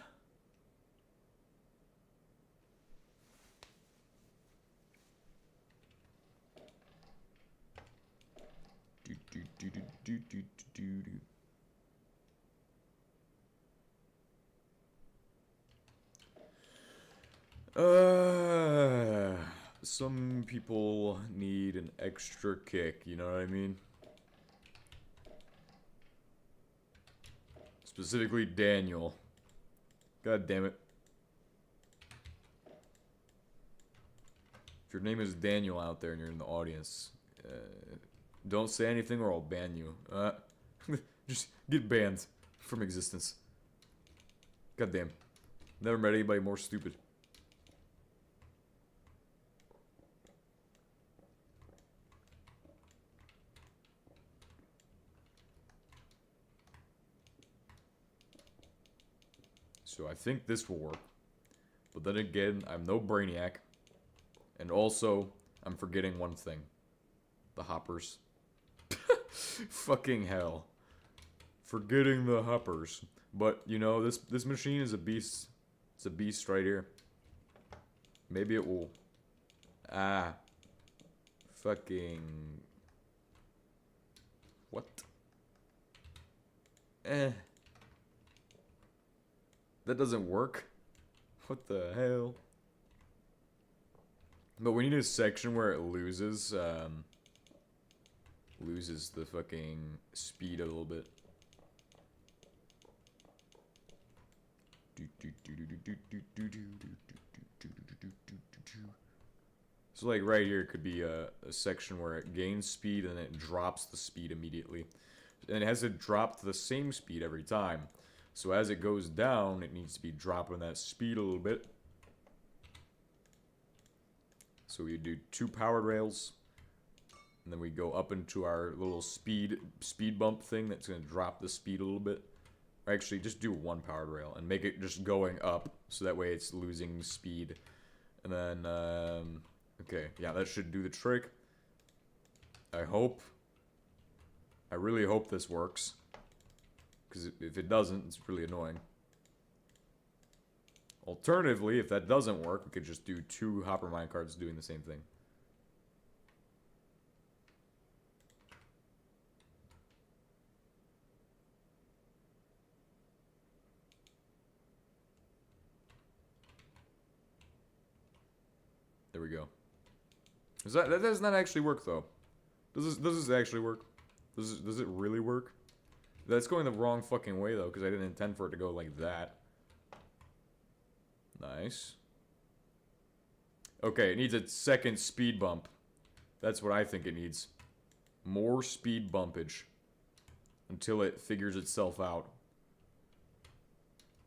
Speaker 1: Some people need an extra kick, you know what I mean? Specifically Daniel. God damn it. If your name is Daniel out there and you're in the audience, don't say anything or I'll ban you. Just get banned from existence. God damn. Never met anybody more stupid. So I think this will work. But then again, I'm no brainiac. And also, I'm forgetting one thing. The hoppers. Fucking hell. Forgetting the hoppers. But, you know, this machine is a beast. It's a beast right here. Maybe it will... Ah. Fucking... What? That doesn't work. What the hell? But we need a section where it loses, loses the fucking speed a little bit. So like right here could be a section where it gains speed and then it drops the speed immediately. And it has to drop to the same speed every time. So as it goes down, it needs to be dropping that speed a little bit. So we do 2 powered rails. And then we go up into our little speed bump thing that's going to drop the speed a little bit. Or actually, just do 1 powered rail and make it just going up. So that way it's losing speed. And then, okay, yeah, that should do the trick. I really hope this works. Because if it doesn't, it's really annoying. Alternatively, if that doesn't work, we could just do 2 hopper minecarts doing the same thing. There we go. That does not actually work, though. Does this actually work? Does it really work? That's going the wrong fucking way, though, because I didn't intend for it to go like that. Nice. Okay, it needs a second speed bump. That's what I think it needs. More speed bumpage. Until it figures itself out.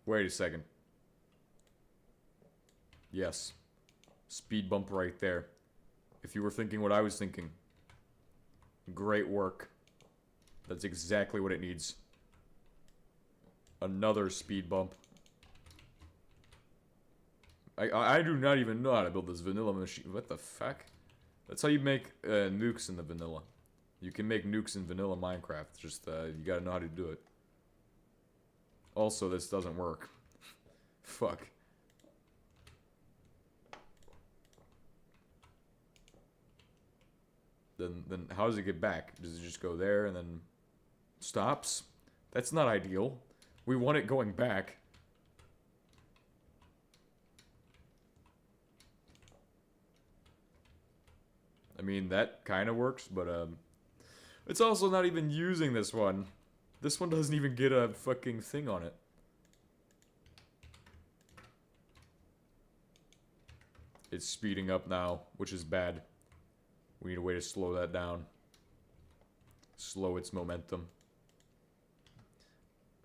Speaker 1: Wait a second. Yes. Speed bump right there. If you were thinking what I was thinking. Great work. That's exactly what it needs. Another speed bump. I do not even know how to build this vanilla machine. What the fuck? That's how you make nukes in the vanilla. You can make nukes in vanilla Minecraft. Just, you gotta know how to do it. Also, this doesn't work. Fuck. Then how does it get back? Does it just go there and then stops? That's not ideal. We want it going back. I mean, that kind of works, but, it's also not even using this one. This one doesn't even get a fucking thing on it. It's speeding up now, which is bad. We need a way to slow that down. Slow its momentum.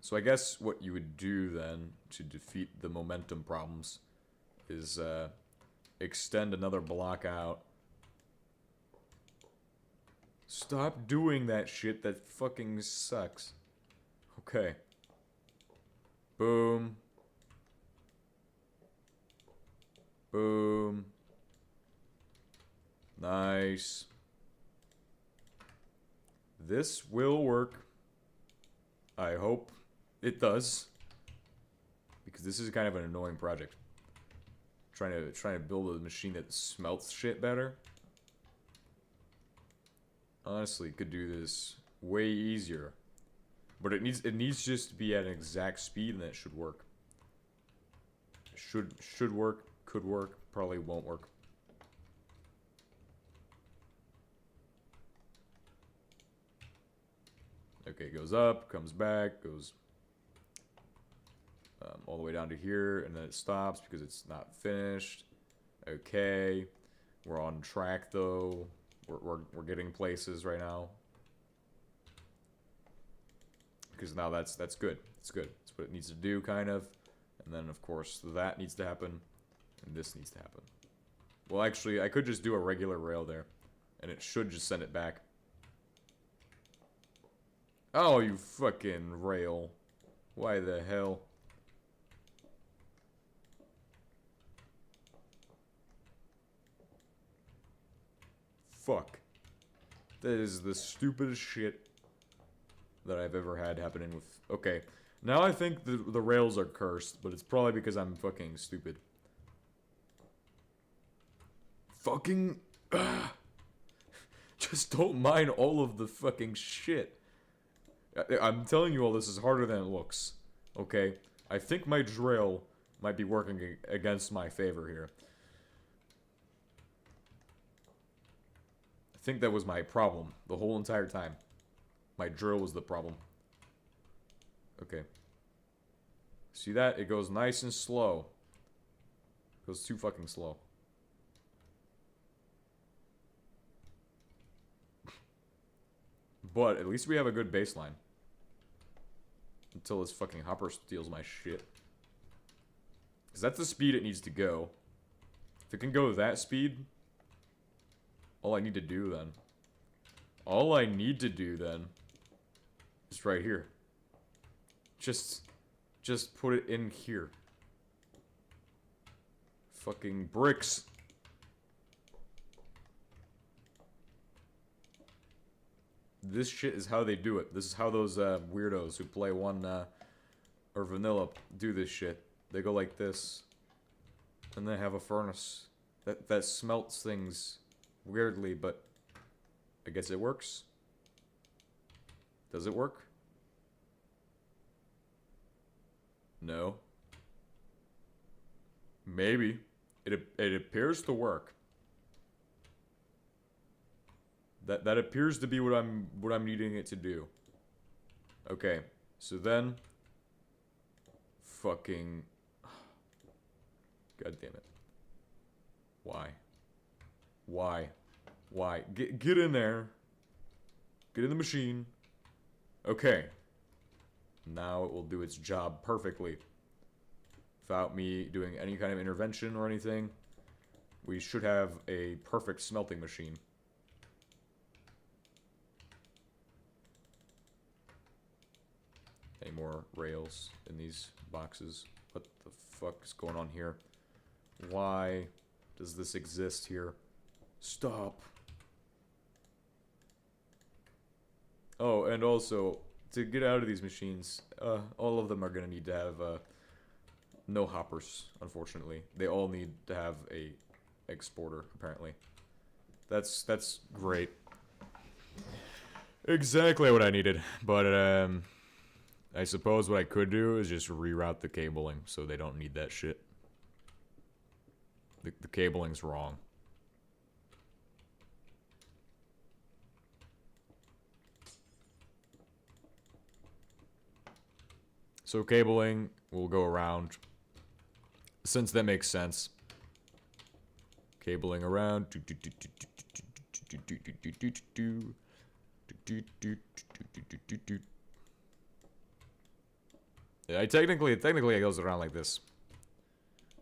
Speaker 1: So I guess what you would do then to defeat the momentum problems is extend another block out. Stop doing that shit, that fucking sucks. Okay. Boom. Boom. Nice. This will work. I hope it does. Because this is kind of an annoying project. Trying to build a machine that smelts shit better. Honestly, could do this way easier. But it needs just to be at an exact speed and that should work. Should work, could work, probably won't work. Okay, goes up, comes back, goes all the way down to here, and then it stops because it's not finished. Okay, we're on track though. We're getting places right now. Because now that's good. It's good. It's what it needs to do, kind of. And then, of course, that needs to happen. And this needs to happen. Well, actually, I could just do a regular rail there. And it should just send it back. Oh, you fucking rail. Why the hell? Fuck. That is the stupidest shit that I've ever had happening with... Okay. Now I think the rails are cursed, but it's probably because I'm fucking stupid. Fucking... Just don't mind all of the fucking shit. I'm telling you all this is harder than it looks. Okay? I think my drill might be working against my favor here. I think that was my problem the whole entire time. My drill was the problem. Okay. See that? It goes nice and slow. It goes too fucking slow. But at least we have a good baseline. Until this fucking hopper steals my shit. Because that's the speed it needs to go. If it can go that speed... All I need to do then. All I need to do then... is right here. Just put it in here. Fucking bricks. This shit is how they do it. This is how those weirdos who play or vanilla do this shit. They go like this. And they have a furnace that smelts things weirdly, but I guess it works. Does it work? No. Maybe. It appears to work. That appears to be what I'm needing it to do. Okay. So then fucking God damn it. Why? Why? Get in there. Get in the machine. Okay. Now it will do its job perfectly. without me doing any kind of intervention or anything, we should have a perfect smelting machine. Any more rails in these boxes? What the fuck is going on here? Why does this exist here? Stop. Oh, and also, to get out of these machines, all of them are gonna need to have, no hoppers, unfortunately. They all need to have a exporter, apparently. That's great. Exactly what I needed, but, I suppose what I could do is just reroute the cabling so they don't need that shit. The cabling's wrong. So cabling will go around, since that makes sense. Cabling around. Yeah, technically it goes around like this.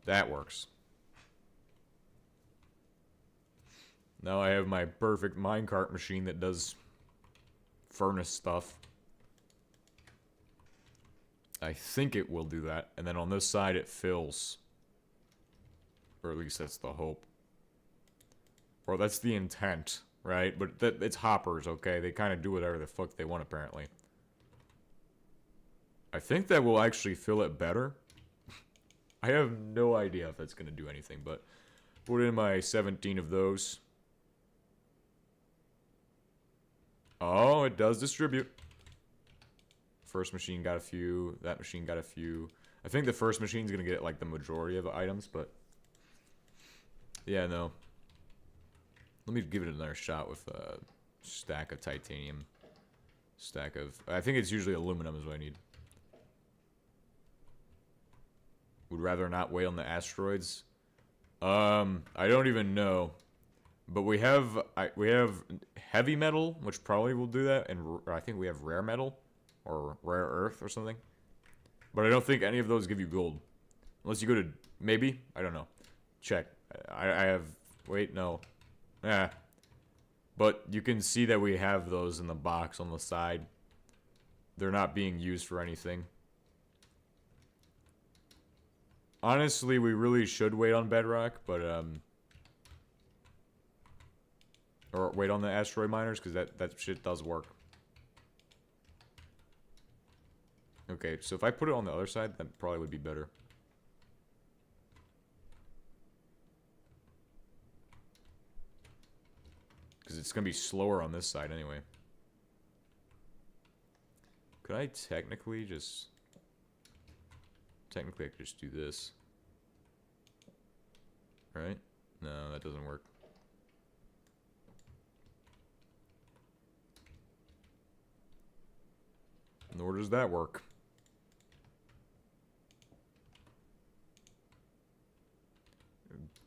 Speaker 1: That works. Now I have my perfect minecart machine that does furnace stuff. I think it will do that. And then on this side it fills. Or at least that's the hope. Or that's the intent, right? But it's hoppers, okay? They kind of do whatever the fuck they want, apparently. I think that will actually fill it better. I have no idea if that's going to do anything, but put in my 17 of those. Oh, it does distribute. First machine got a few. That machine got a few. I think the first machine's going to get, like, the majority of the items, but... yeah, no. Let me give it another shot with a stack of titanium. Stack of... I think it's usually aluminum is what I need. Would rather not wait on the asteroids. I don't even know. But we have heavy metal, which probably will do that, and I think we have rare metal. Or rare earth or something. But I don't think any of those give you gold. Unless you go to... maybe? I don't know. Check. I have... wait, no. Yeah. But you can see that we have those in the box on the side. They're not being used for anything. Honestly, we really should wait on bedrock, but, or wait on the asteroid miners, because that shit does work. Okay, so if I put it on the other side, that probably would be better. Because it's going to be slower on this side anyway. Could I technically just... technically I could just do this. Right? No, that doesn't work. Nor does that work.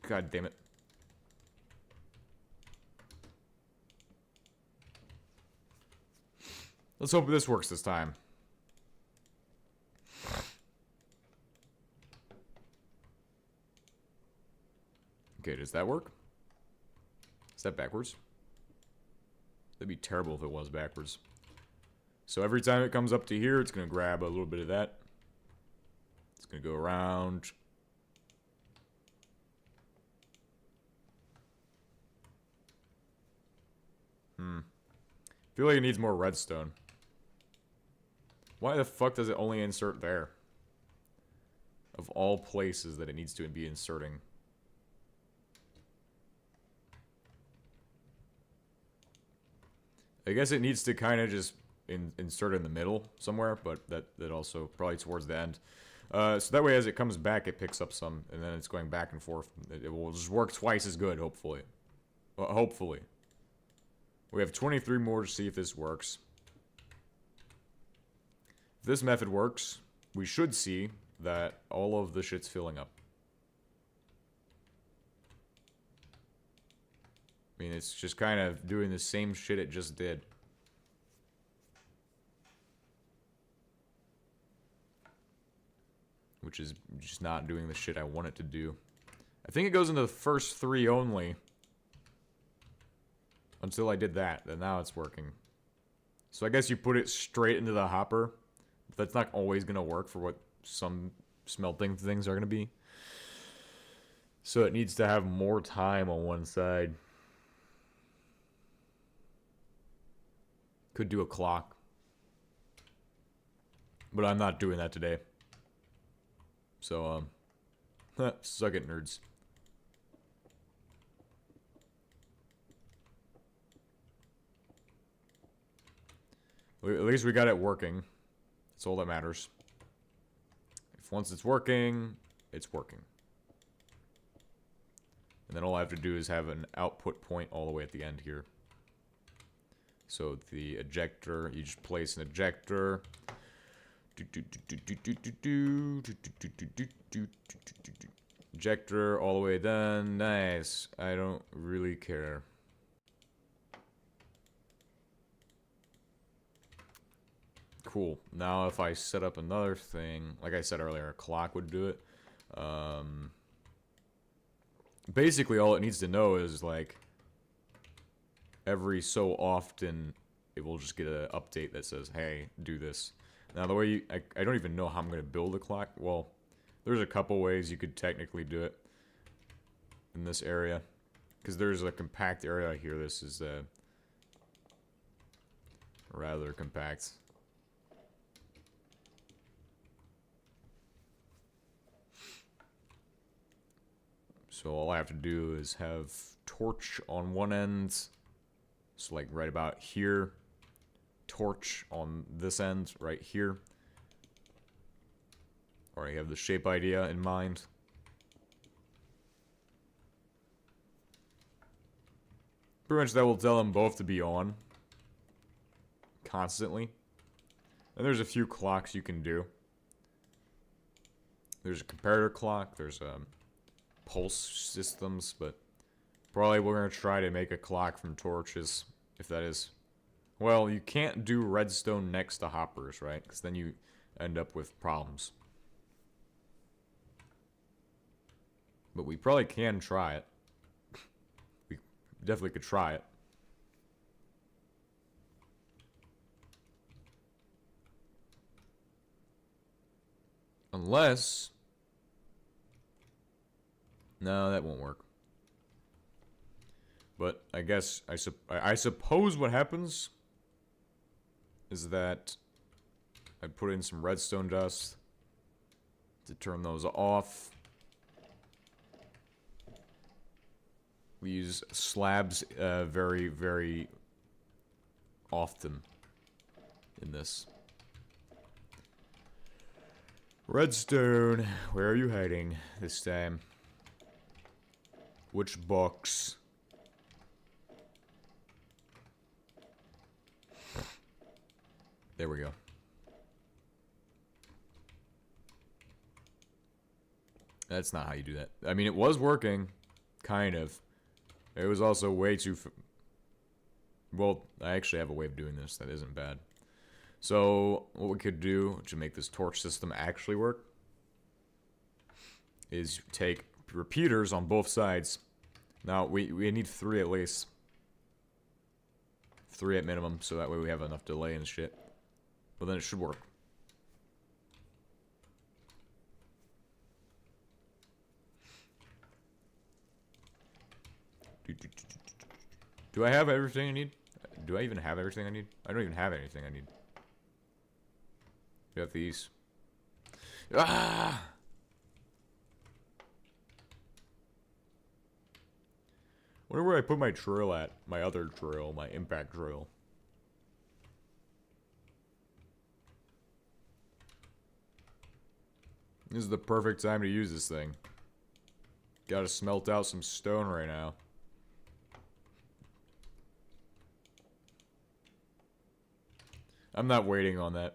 Speaker 1: God damn it. Let's hope this works this time. Okay, does that work? Is that backwards? That'd be terrible if it was backwards. So every time it comes up to here, it's going to grab a little bit of that. It's going to go around. I feel like it needs more redstone. Why the fuck does it only insert there? Of all places that it needs to be inserting. I guess it needs to kind of just insert in the middle somewhere, but that also probably towards the end. So that way as it comes back, it picks up some, and then it's going back and forth. It will just work twice as good, hopefully. Well, hopefully. We have 23 more to see if this works. If this method works, we should see that all of the shit's filling up. I mean, it's just kind of doing the same shit it just did. which is just not doing the shit I want it to do. I think it goes into the first 3 only. Until I did that, and now it's working. So I guess you put it straight into the hopper. But that's not always going to work for what some smelting things are going to be. So it needs to have more time on one side. Could do a clock. But I'm not doing that today. So, suck it, nerds. At least we got it working. That's all that matters. If once it's working, it's working. And then all I have to do is have an output point all the way at the end here. So the ejector, you just place an ejector. Ejector all the way done. Nice. I don't really care. Cool. Now if I set up another thing, like I said earlier, a clock would do it. Basically all it needs to know is like every so often it will just get an update that says, hey, do this. Now the way you, I don't even know how I'm going to build a clock. Well, there's a couple ways you could technically do it in this area. Because there's a compact area here. This is rather compact. So all I have to do is have torch on one end. So like right about here. Torch on this end right here. Already have the shape idea in mind. Pretty much that will tell them both to be on. Constantly. And there's a few clocks you can do. There's a comparator clock. There's pulse systems. But probably we're going to try to make a clock from torches. If that is... Well, you can't do redstone next to hoppers, right? Because then you end up with problems. But we probably can try it. We definitely could try it. Unless... No, that won't work. But I guess, I suppose what happens is that I put in some redstone dust to turn those off. We use slabs very, very often in this. Redstone, where are you hiding this time? Which box? There we go. That's not how you do that. I mean, it was working. Kind of. It was also way too... Well, I actually have a way of doing this that isn't bad. So, what we could do to make this torch system actually work is take repeaters on both sides. Now, we need 3 at least. 3 at minimum, so that way we have enough delay and shit. But then it should work. Do I have everything I need? Do I even have everything I need? I don't even have anything I need. We have these. Ah! Wonder where I put my drill at. My other drill, my impact drill. This is the perfect time to use this thing. Gotta smelt out some stone right now. I'm not waiting on that.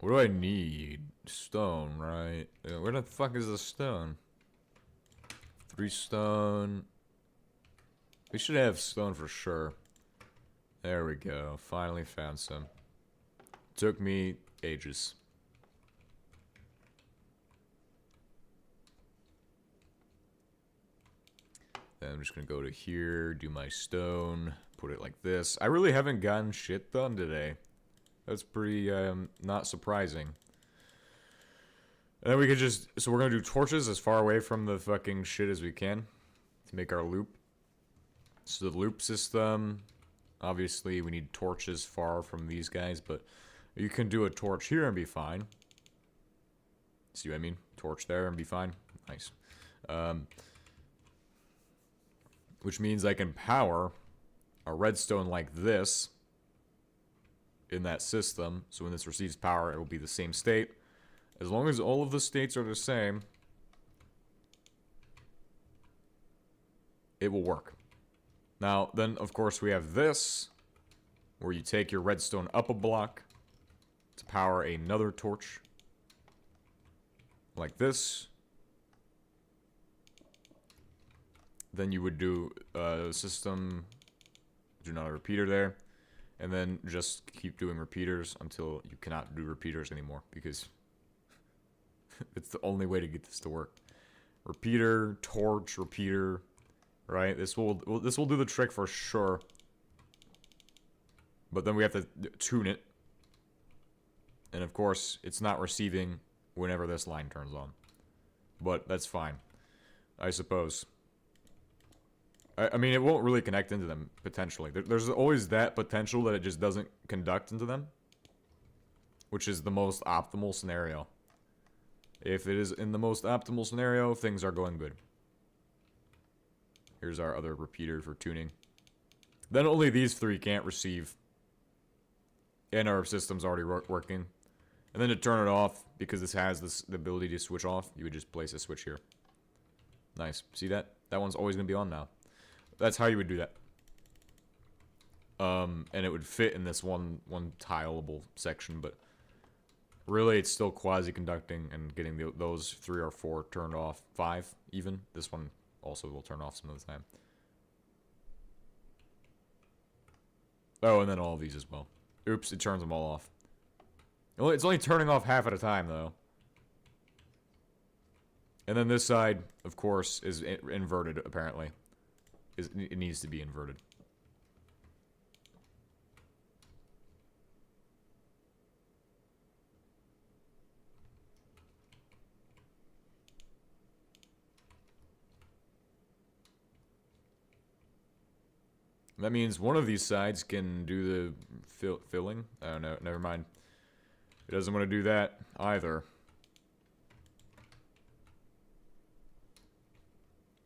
Speaker 1: What do I need? Stone, right? Where the fuck is the stone? 3 stone. We should have stone for sure. There we go. Finally found some. Took me ages. Then I'm just gonna go to here, do my stone, put it like this. I really haven't gotten shit done today. That's pretty, not surprising. And then we could just, so we're gonna do torches as far away from the fucking shit as we can to make our loop. So the loop system, obviously we need torches far from these guys, but you can do a torch here and be fine. See what I mean? Torch there and be fine. Nice. Which means I can power a redstone like this in that system. So when this receives power, it will be the same state. As long as all of the states are the same, it will work. Now, then, of course, we have this, where you take your redstone up a block to power another torch. Like this. Then you would do a system, do another repeater there, and then just keep doing repeaters until you cannot do repeaters anymore, because it's the only way to get this to work. Repeater, torch, repeater, right? This will do the trick for sure. But then we have to tune it. And of course, it's not receiving whenever this line turns on. But that's fine, I suppose. I mean, it won't really connect into them, potentially. There's always that potential that it just doesn't conduct into them. Which is the most optimal scenario. If it is in the most optimal scenario, things are going good. Here's our other repeater for tuning. Then only these 3 can't receive. And our system's already working. And then to turn it off, because this has the ability to switch off, you would just place a switch here. Nice. See that? That one's always going to be on now. That's how you would do that. And it would fit in this one tileable section, but really it's still quasi-conducting and getting those 3 or 4 turned off. 5 even. This one also will turn off some of the time. Oh, and then all of these as well. Oops, it turns them all off. It's only turning off half at a time, though. And then this side, of course, is inverted, apparently. It needs to be inverted. That means one of these sides can do the filling. Oh, no, never mind. It doesn't want to do that either.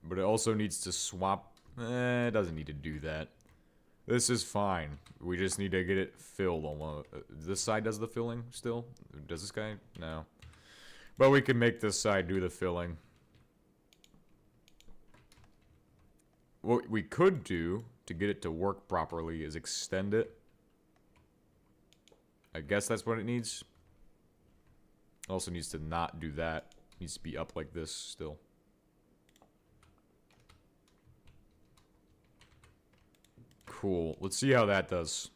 Speaker 1: But it also needs to swap. It doesn't need to do that. This is fine. We just need to get it filled on one. This side does the filling still? Does this guy? No. But we can make this side do the filling. What we could do to get it to work properly is extend it. I guess that's what it needs. Also needs to not do that. It needs to be up like this still. Cool. Let's see how that does.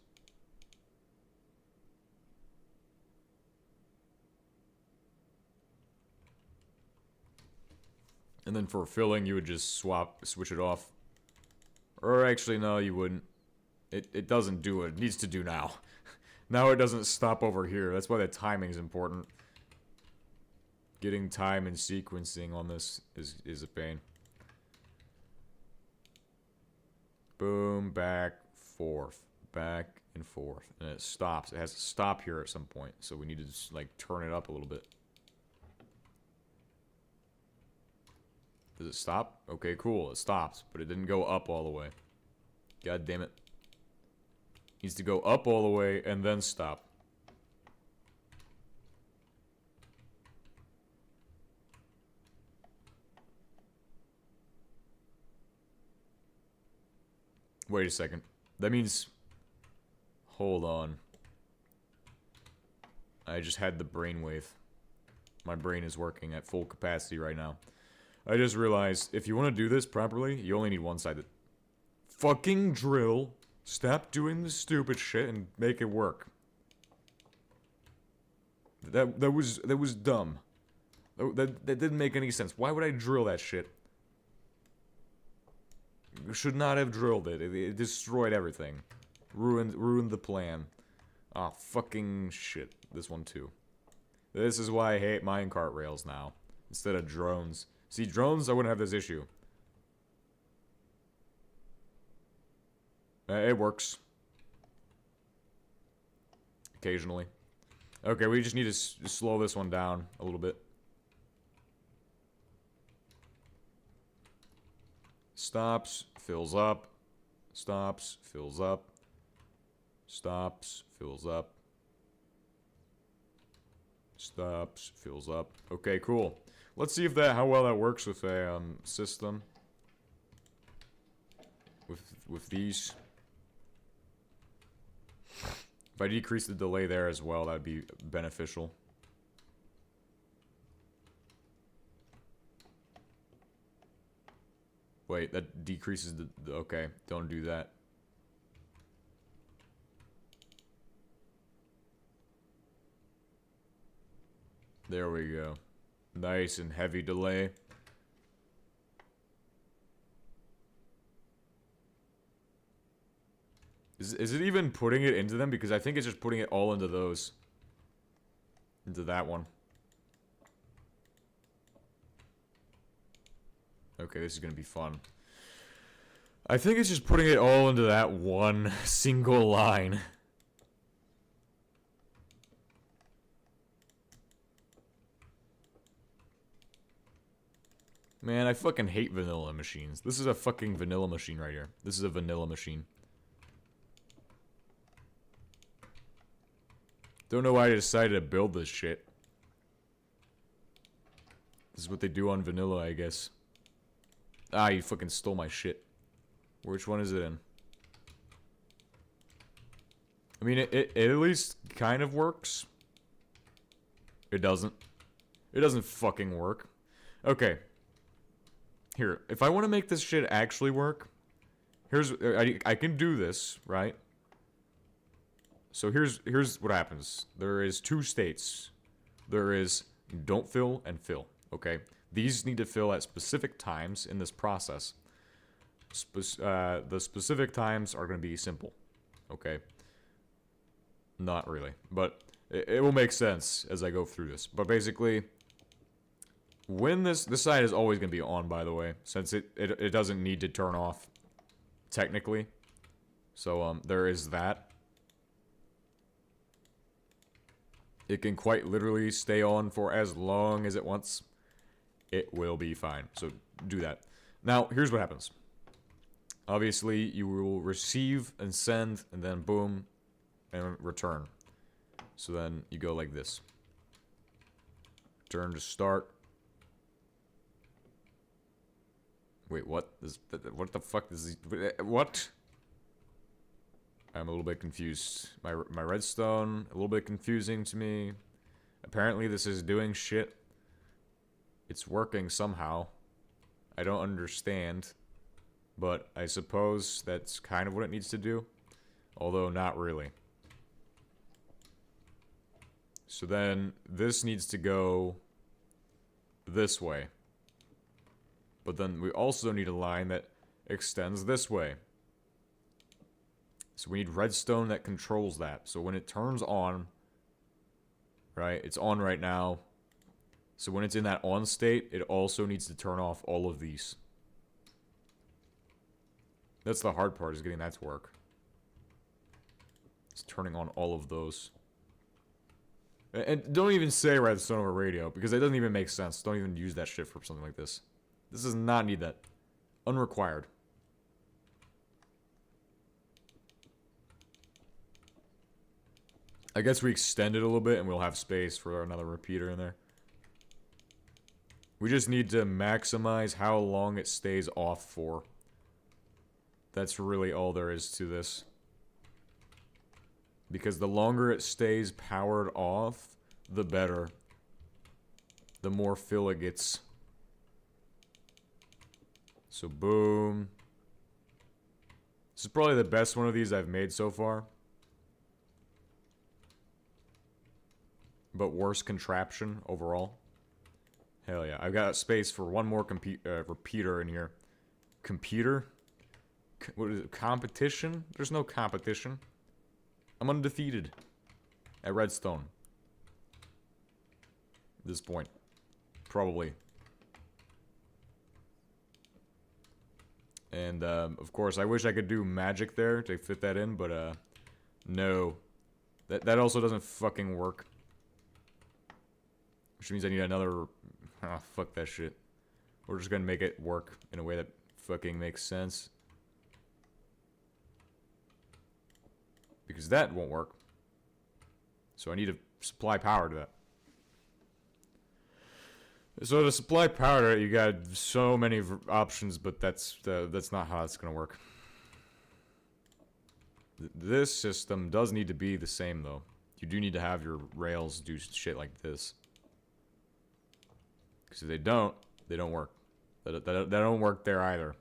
Speaker 1: And then for filling, you would just switch it off. Or actually, no, you wouldn't. It doesn't do what it needs to do now. Now it doesn't stop over here. That's why the timing is important. Getting time and sequencing on this is a pain. Boom, back, forth, back and forth. And it stops. It has to stop here at some point. So we need to just, like, turn it up a little bit. Does it stop? Okay, cool. It stops. But it didn't go up all the way. God damn it. Needs to go up all the way and then stop. Wait a second. That means... Hold on. I just had the brainwave. My brain is working at full capacity right now. I just realized, if you want to do this properly, you only need one side. Fucking drill. Stop doing the stupid shit and make it work. That was dumb. That didn't make any sense. Why would I drill that shit? You should not have drilled it. It destroyed everything. Ruined the plan. Ah, fucking shit. This one too. This is why I hate minecart rails now. Instead of drones. See, drones, I wouldn't have this issue. It works. Occasionally. Okay, we just need to slow this one down a little bit. Stops, fills up. Stops, fills up. Stops, fills up. Stops, fills up. Okay, cool. Let's see if how well that works with a system. With these. If I decrease the delay there as well, that'd be beneficial. Wait, that decreases the okay, don't do that. There we go. Nice and heavy delay. Is it even putting it into them? Because I think it's just putting it all into those. Into that one. Okay, this is gonna be fun. I think it's just putting it all into that one single line. Man, I fucking hate vanilla machines. This is a fucking vanilla machine right here. This is a vanilla machine. Don't know why I decided to build this shit. This is what they do on vanilla, I guess. Ah, you fucking stole my shit. Which one is it in? I mean, it at least kind of works. It doesn't. It doesn't fucking work. Okay. Here, if I want to make this shit actually work, here's I can do this, right? So here's what happens. There is two states. There is don't fill and fill, okay? These need to fill at specific times in this process. The specific times are going to be simple, okay? Not really, but it will make sense as I go through this. But basically, when this side is always going to be on, by the way, since it doesn't need to turn off, technically. So there is that. It can quite literally stay on for as long as it wants. It will be fine. So do that. Now, here's what happens. Obviously, you will receive and send, and then boom, and return. So then you go like this. Return to start. Wait, what? What the fuck is this? What? I'm a little bit confused. My redstone, a little bit confusing to me. Apparently this is doing shit. It's working somehow. I don't understand. But I suppose that's kind of what it needs to do. Although not really. So then this needs to go this way. But then we also need a line that extends this way. So we need redstone that controls that. So when it turns on, right, it's on right now. So when it's in that on state, it also needs to turn off all of these. That's the hard part, is getting that to work. It's turning on all of those. And don't even say redstone over radio, because it doesn't even make sense. Don't even use that shit for something like this. This does not need that. Unrequired. I guess we extend it a little bit and we'll have space for another repeater in there. We just need to maximize how long it stays off for. That's really all there is to this. Because the longer it stays powered off, the better. The more fill it gets. So boom. This is probably the best one of these I've made so far. But worst contraption overall. Hell yeah. I've got space for one more repeater in here. Computer? What is it? Competition? There's no competition. I'm undefeated. At Redstone. At this point. Probably. And, of course, I wish I could do magic there to fit that in, but, no. That also doesn't fucking work. Which means I need another... Ah, fuck that shit. We're just gonna make it work in a way that fucking makes sense. Because that won't work. So I need to supply power to that. So to supply power to it, you got so many options, but that's not how it's gonna work. This system does need to be the same, though. You do need to have your rails do shit like this. Because if they don't work. That don't work there either.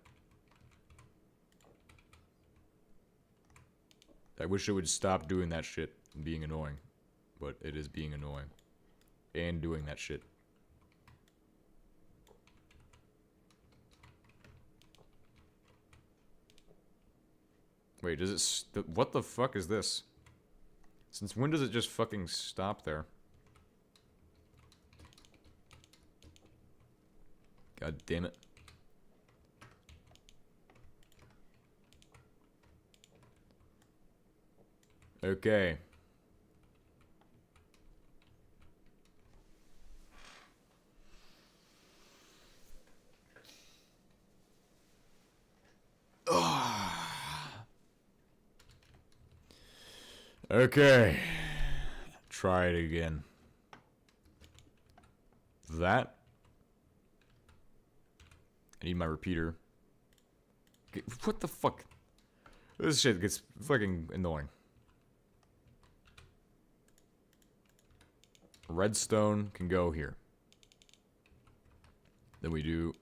Speaker 1: I wish it would stop doing that shit and being annoying. But it is being annoying. And doing that shit. Wait, does it... What the fuck is this? Since when does it just fucking stop there? God damn it. Okay. Okay. Try it again. That. I need my repeater. What the fuck? This shit gets fucking annoying. Redstone can go here. Then we do...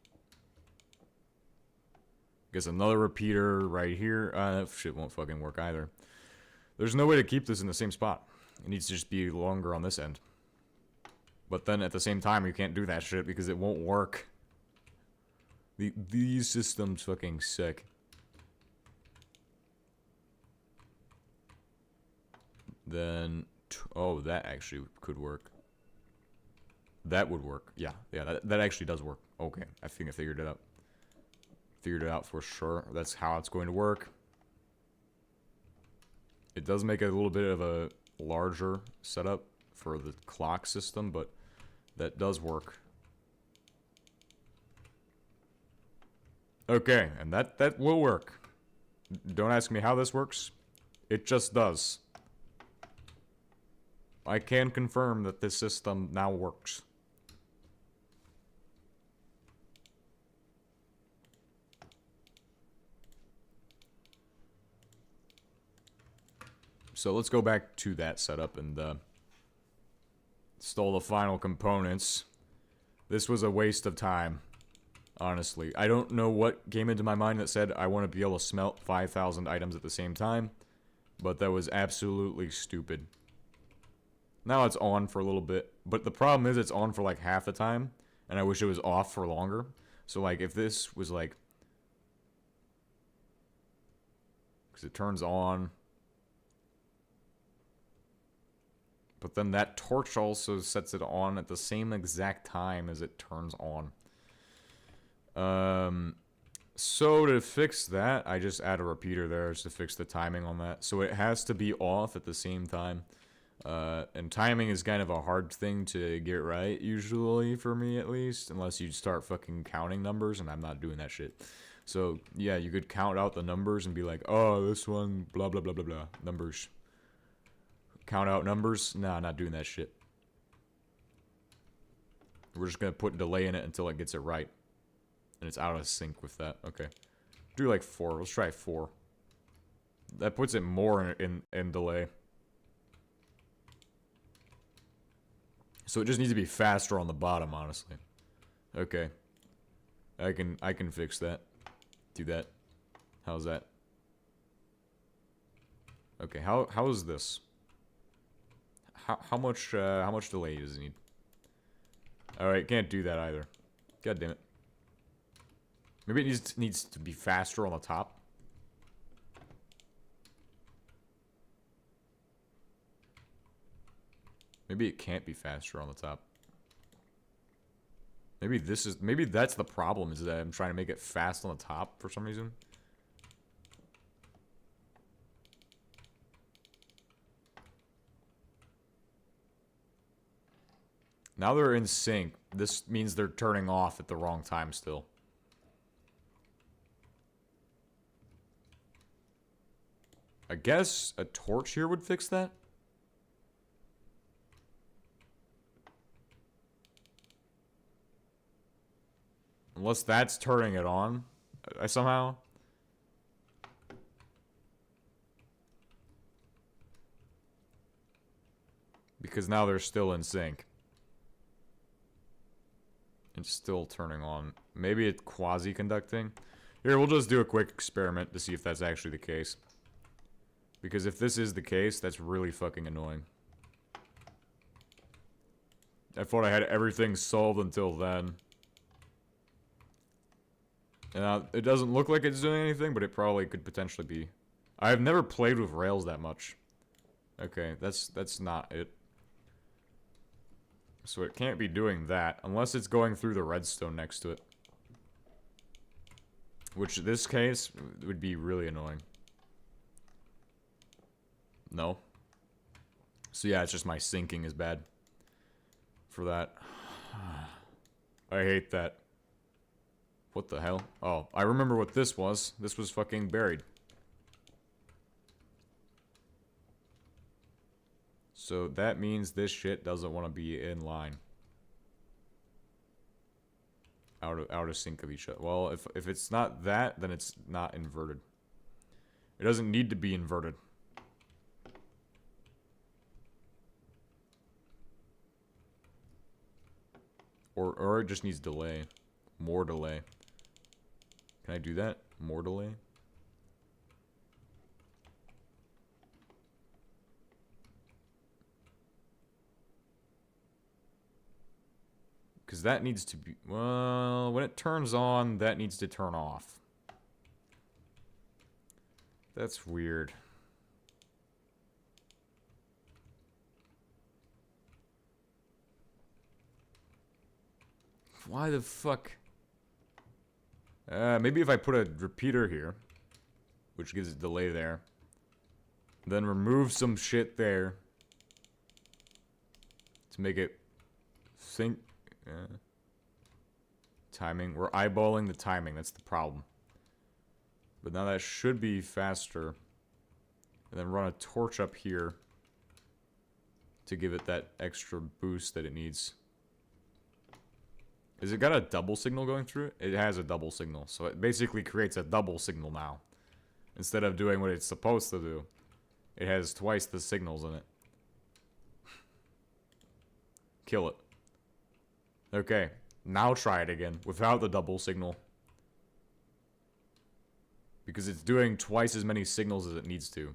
Speaker 1: Guess another repeater right here. That shit won't fucking work either. There's no way to keep this in the same spot. It needs to just be longer on this end. But then at the same time, you can't do that shit because it won't work. These systems fucking suck. Then... Oh, that actually could work. That would work. Yeah, that actually does work. Okay, I think I figured it out. Figured it out for sure. That's how it's going to work. It does make it a little bit of a larger setup for the clock system, but that does work. Okay, and that will work. Don't ask me how this works. It just does. I can confirm that this system now works. So let's go back to that setup and install the final components. This was a waste of time, honestly. I don't know what came into my mind that said I want to be able to smelt 5,000 items at the same time, but that was absolutely stupid. Now it's on for a little bit, but the problem is it's on for like half the time, and I wish it was off for longer. So like if this was like... Because it turns on... But then that torch also sets it on at the same exact time as it turns on. So to fix that, I just add a repeater there just to fix the timing on that. So it has to be off at the same time. And timing is kind of a hard thing to get right, usually, for me at least. Unless you start fucking counting numbers, and I'm not doing that shit. So, yeah, you could count out the numbers and be like, oh, this one, blah, blah, blah, blah, blah. Numbers. Count out numbers? Nah, not doing that shit. We're just gonna put delay in it until it gets it right. And it's out of sync with that. Okay. Do like 4. Let's try 4. That puts it more in delay. So it just needs to be faster on the bottom, honestly. Okay. I can fix that. Do that. How's that? Okay, how is this? How much delay does it need? Alright, can't do that either. God damn it. Maybe it needs to be faster on the top. Maybe it can't be faster on the top. Maybe that's the problem, is that I'm trying to make it fast on the top for some reason. Now they're in sync. This means they're turning off at the wrong time still. I guess a torch here would fix that? Unless that's turning it on somehow. Because now they're still in sync. It's still turning on. Maybe it's quasi-conducting. Here, we'll just do a quick experiment to see if that's actually the case. Because if this is the case, that's really fucking annoying. I thought I had everything solved until then. And it doesn't look like it's doing anything, but it probably could potentially be. I've never played with rails that much. Okay, that's not it. So it can't be doing that, unless it's going through the redstone next to it. Which, in this case, would be really annoying. No. So yeah, it's just my syncing is bad. For that. I hate that. What the hell? Oh, I remember what this was. This was fucking buried. So that means this shit doesn't want to be in line. Out of sync of each other. Well, if it's not that, then it's not inverted. It doesn't need to be inverted. Or it just needs delay. More delay. Can I do that? More delay? Because that needs to be... Well, when it turns on, that needs to turn off. That's weird. Why the fuck? Maybe if I put a repeater here, which gives a delay there, then remove some shit there to make it sync. Timing. We're eyeballing the timing. That's the problem. But now that should be faster. And then run a torch up here to give it that extra boost that it needs. Has it got a double signal going through it? It has a double signal. So it basically creates a double signal now. Instead of doing what it's supposed to do. It has twice the signals in it. Kill it. Okay. Now try it again. Without the double signal. Because it's doing twice as many signals as it needs to.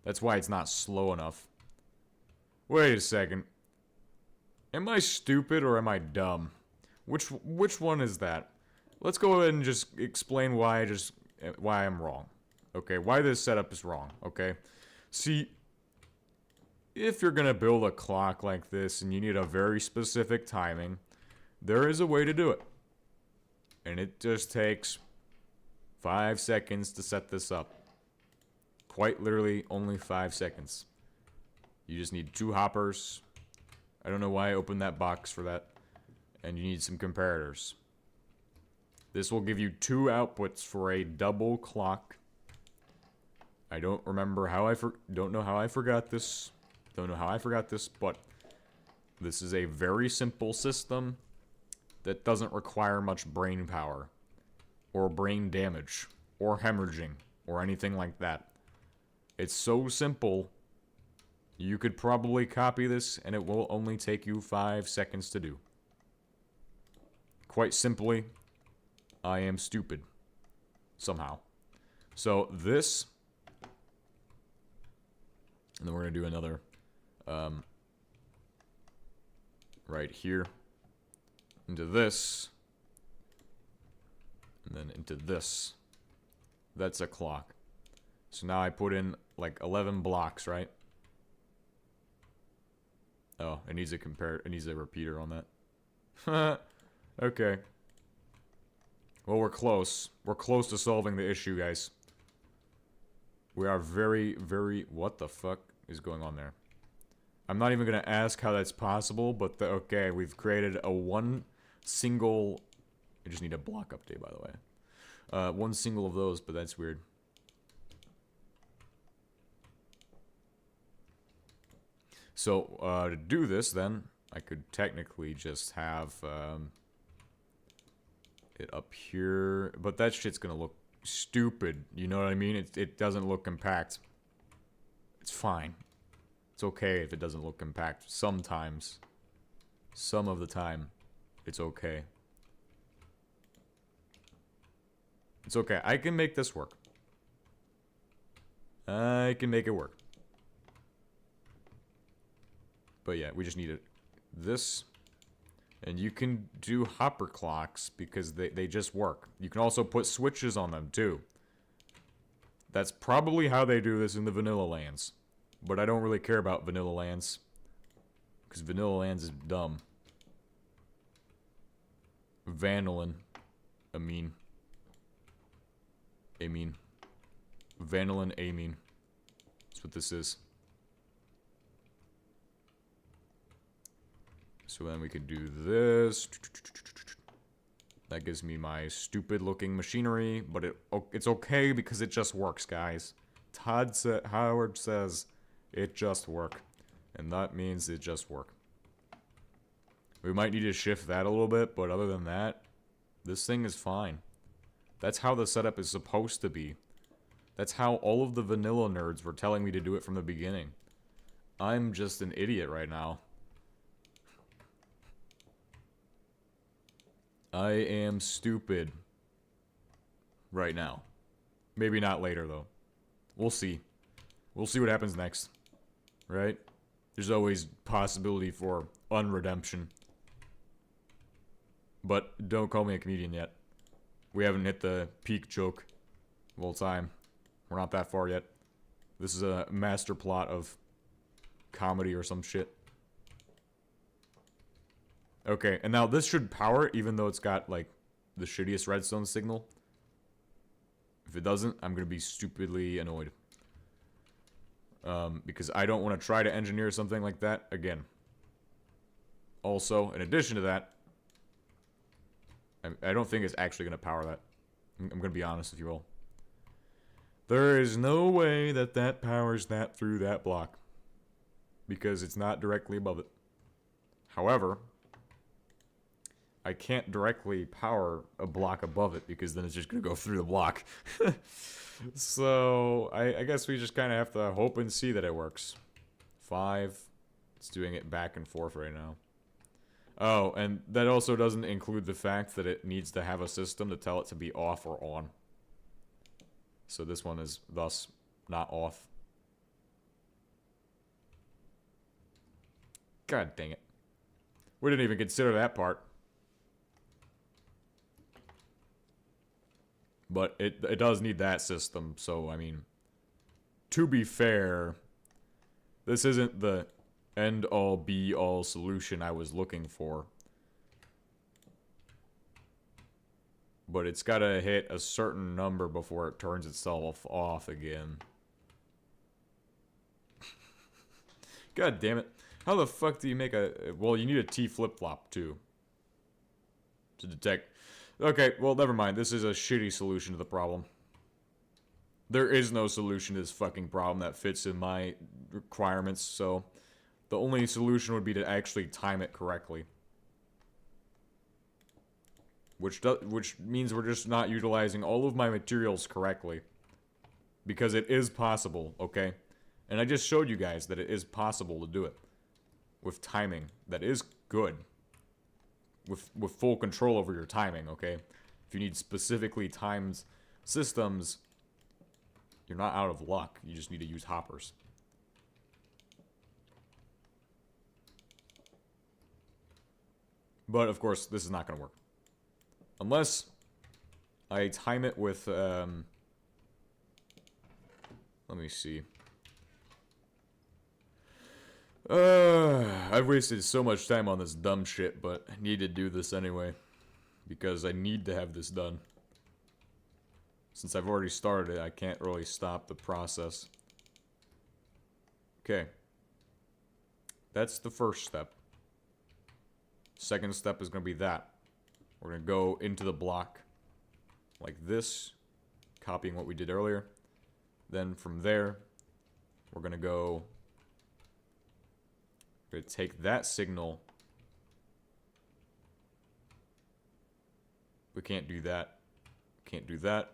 Speaker 1: That's why it's not slow enough. Wait a second. Am I stupid or am I dumb? Which one is that? Let's go ahead and just explain why I'm wrong. Okay, why this setup is wrong, okay? See, if you're gonna build a clock like this and you need a very specific timing, there is a way to do it. And it just takes 5 seconds to set this up. Quite literally only 5 seconds. You just need 2 hoppers. I don't know why I opened that box for that. And you need some comparators. This will give you 2 outputs for a double clock. I don't remember how don't know how I forgot this. Don't know how I forgot this, but this is a very simple system that doesn't require much brain power or brain damage or hemorrhaging or anything like that. It's so simple You could probably copy this, and it will only take you 5 seconds to do. Quite simply, I am stupid. Somehow. So, this... And then we're going to do another... right here. Into this. And then into this. That's a clock. So now I put in, like, 11 blocks, right? Oh, it needs a repeater on that. Okay. Well, we're close. We're close to solving the issue, guys. We are very, very... What the fuck is going on there? I'm not even gonna ask how that's possible, but okay, we've created a one single... I just need a block update, by the way. One single of those, but that's weird. So, to do this, then, I could technically just have, it up here, but that shit's gonna look stupid, you know what I mean? It doesn't look compact. It's fine. It's okay if it doesn't look compact. Sometimes. Some of the time, it's okay. It's okay. I can make this work. I can make it work. But yeah, we just need this. And you can do hopper clocks because they just work. You can also put switches on them too. That's probably how they do this in the vanilla lands. But I don't really care about vanilla lands. Because vanilla lands is dumb. Vanillin. Amine. Vanillin amine. That's what this is. So then we could do this. That gives me my stupid looking machinery, but it's okay because it just works, guys. Howard says it just work. And that means it just work. We might need to shift that a little bit, but other than that, this thing is fine. That's how the setup is supposed to be. That's how all of the vanilla nerds were telling me to do it from the beginning. I'm just an idiot right now. I am stupid. Right now. Maybe not later, though. We'll see. We'll see what happens next. Right? There's always possibility for unredemption. But don't call me a comedian yet. We haven't hit the peak joke of all time. We're not that far yet. This is a master plot of comedy or some shit. Okay, and now this should power, even though it's got, like, the shittiest redstone signal. If it doesn't, I'm gonna be stupidly annoyed. Because I don't want to try to engineer something like that again. Also, in addition to that, I don't think it's actually gonna power that. I'm gonna be honest with you all. There is no way that that powers that through that block. Because it's not directly above it. However... I can't directly power a block above it because then it's just going to go through the block. So, I guess we just kind of have to hope and see that it works. 5. It's doing it back and forth right now. Oh, and that also doesn't include the fact that it needs to have a system to tell it to be off or on. So this one is thus not off. God dang it. We didn't even consider that part. But it does need that system, so, I mean, to be fair, this isn't the end-all, be-all solution I was looking for. But it's gotta hit a certain number before it turns itself off again. God damn it. How the fuck do you make a... Well, you need a T flip-flop, too. To detect... Okay, well, never mind. This is a shitty solution to the problem. There is no solution to this fucking problem that fits in my requirements, so... The only solution would be to actually time it correctly. Which means we're just not utilizing all of my materials correctly. Because it is possible, okay? And I just showed you guys that it is possible to do it with timing. That is good. With full control over your timing, okay? If you need specifically timed systems, you're not out of luck. You just need to use hoppers. But, of course, this is not going to work. Unless I time it with, let me see. I've wasted so much time on this dumb shit, but I need to do this anyway. Because I need to have this done. Since I've already started it, I can't really stop the process. Okay. That's the first step. Second step is going to be that. We're going to go into the block like this, copying what we did earlier. Then from there, we're going to go... We're going to take that signal. We can't do that. Can't do that.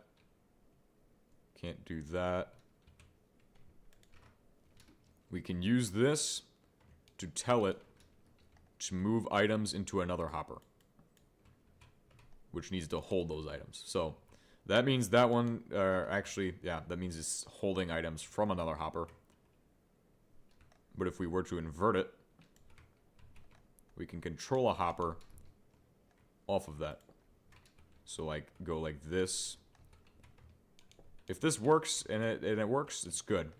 Speaker 1: Can't do that. We can use this to tell it to move items into another hopper, which needs to hold those items. So that means that one, actually, yeah, that means it's holding items from another hopper. But if we were to invert it, we can control a hopper off of that. So like, go like this. If this works, and it works, it's good.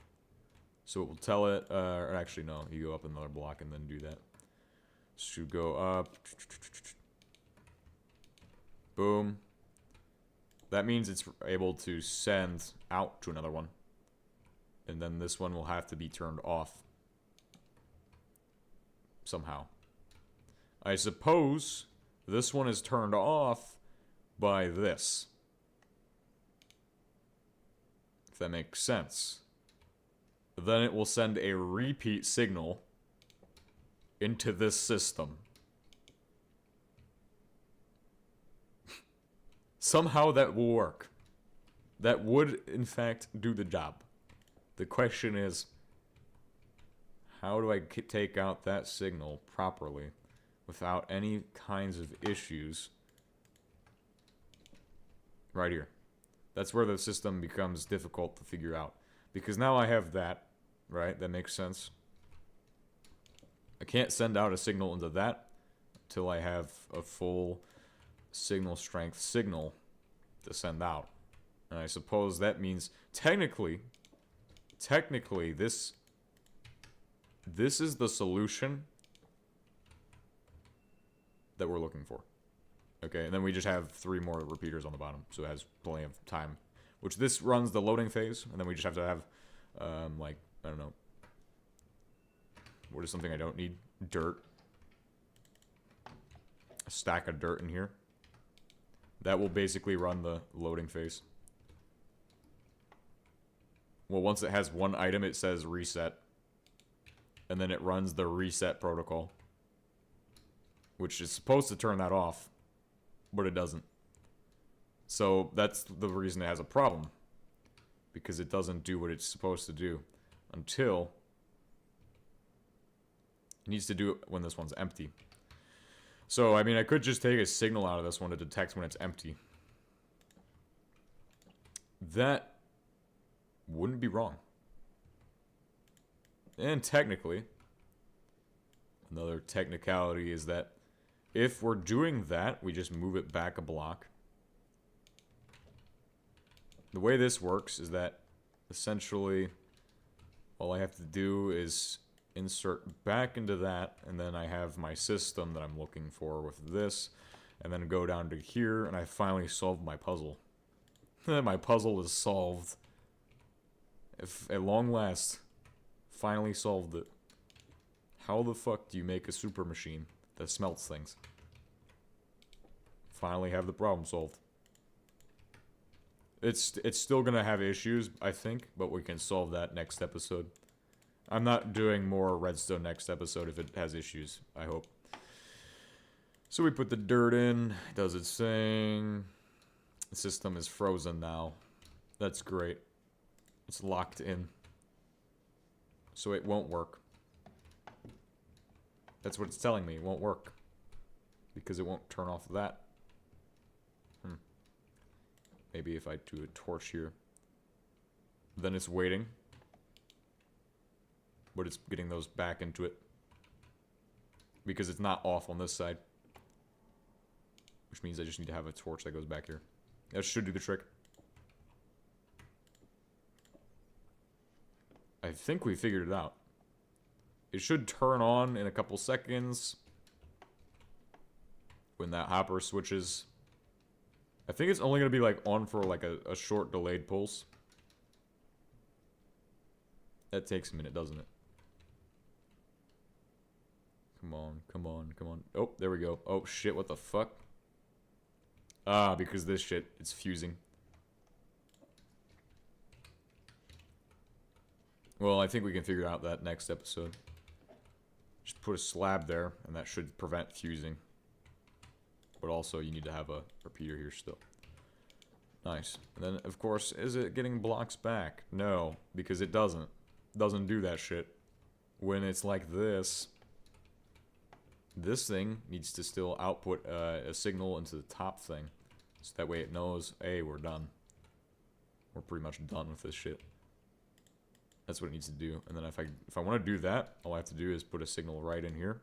Speaker 1: So it will tell it, or actually no, you go up another block and then do that. So go up. Boom. That means it's able to send out to another one. And then this one will have to be turned off. Somehow. I suppose this one is turned off by this. If that makes sense. Then it will send a repeat signal into this system. Somehow that will work. That would, in fact, do the job. The question is, how do I take out that signal properly without any kinds of issues? Right here. That's where the system becomes difficult to figure out. Because now I have that, right? That makes sense. I can't send out a signal into that until I have a full signal strength signal to send out. And I suppose that means technically this is the solution that we're looking for. Okay, and then we just have 3 more repeaters on the bottom, so it has plenty of time. Which this runs the loading phase, and then we just have to have, like, I don't know. What is something I don't need? Dirt. A stack of dirt in here. That will basically run the loading phase. Well, once it has one item, it says reset. And then it runs the reset protocol. Which is supposed to turn that off. But it doesn't. So that's the reason it has a problem. Because it doesn't do what it's supposed to do. Until it needs to do it when this one's empty. So, I mean, I could just take a signal out of this one to detect when it's empty. That wouldn't be wrong. And technically, another technicality is that if we're doing that, we just move it back a block. The way this works is that essentially all I have to do is insert back into that, and then I have my system that I'm looking for with this, and then go down to here, and I finally solved my puzzle. My puzzle is solved. If at long last, finally solved it. How the fuck do you make a super machine that smelts things? Finally have the problem solved. It's still gonna have issues, I think, but we can solve that next episode. I'm not doing more redstone next episode if it has issues, I hope. So we put the dirt in, it does its thing. The system is frozen now. That's great. It's locked in. So it won't work. That's what it's telling me. It won't work. Because it won't turn off that. Maybe if I do a torch here. Then it's waiting. But it's getting those back into it. Because it's not off on this side. Which means I just need to have a torch that goes back here. That should do the trick. I think we figured it out. It should turn on in a couple seconds. When that hopper switches. I think it's only going to be like on for like a short delayed pulse. That takes a minute, doesn't it? Come on, come on, come on. Oh, there we go. Oh shit, what the fuck? Ah, because this shit, it's fusing. Well, I think we can figure out that next episode. Just put a slab there, and that should prevent fusing. But also, you need to have a repeater here still. Nice. And then, of course, is it getting blocks back? No, because it doesn't. Doesn't do that shit. When it's like this, this thing needs to still output a signal into the top thing. So that way it knows, hey, we're done. We're pretty much done with this shit. That's what it needs to do. And then if I want to do that, all I have to do is put a signal right in here.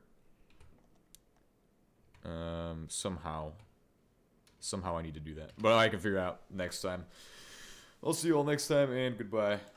Speaker 1: Somehow I need to do that. But I can figure it out next time. I'll see you all next time, and goodbye.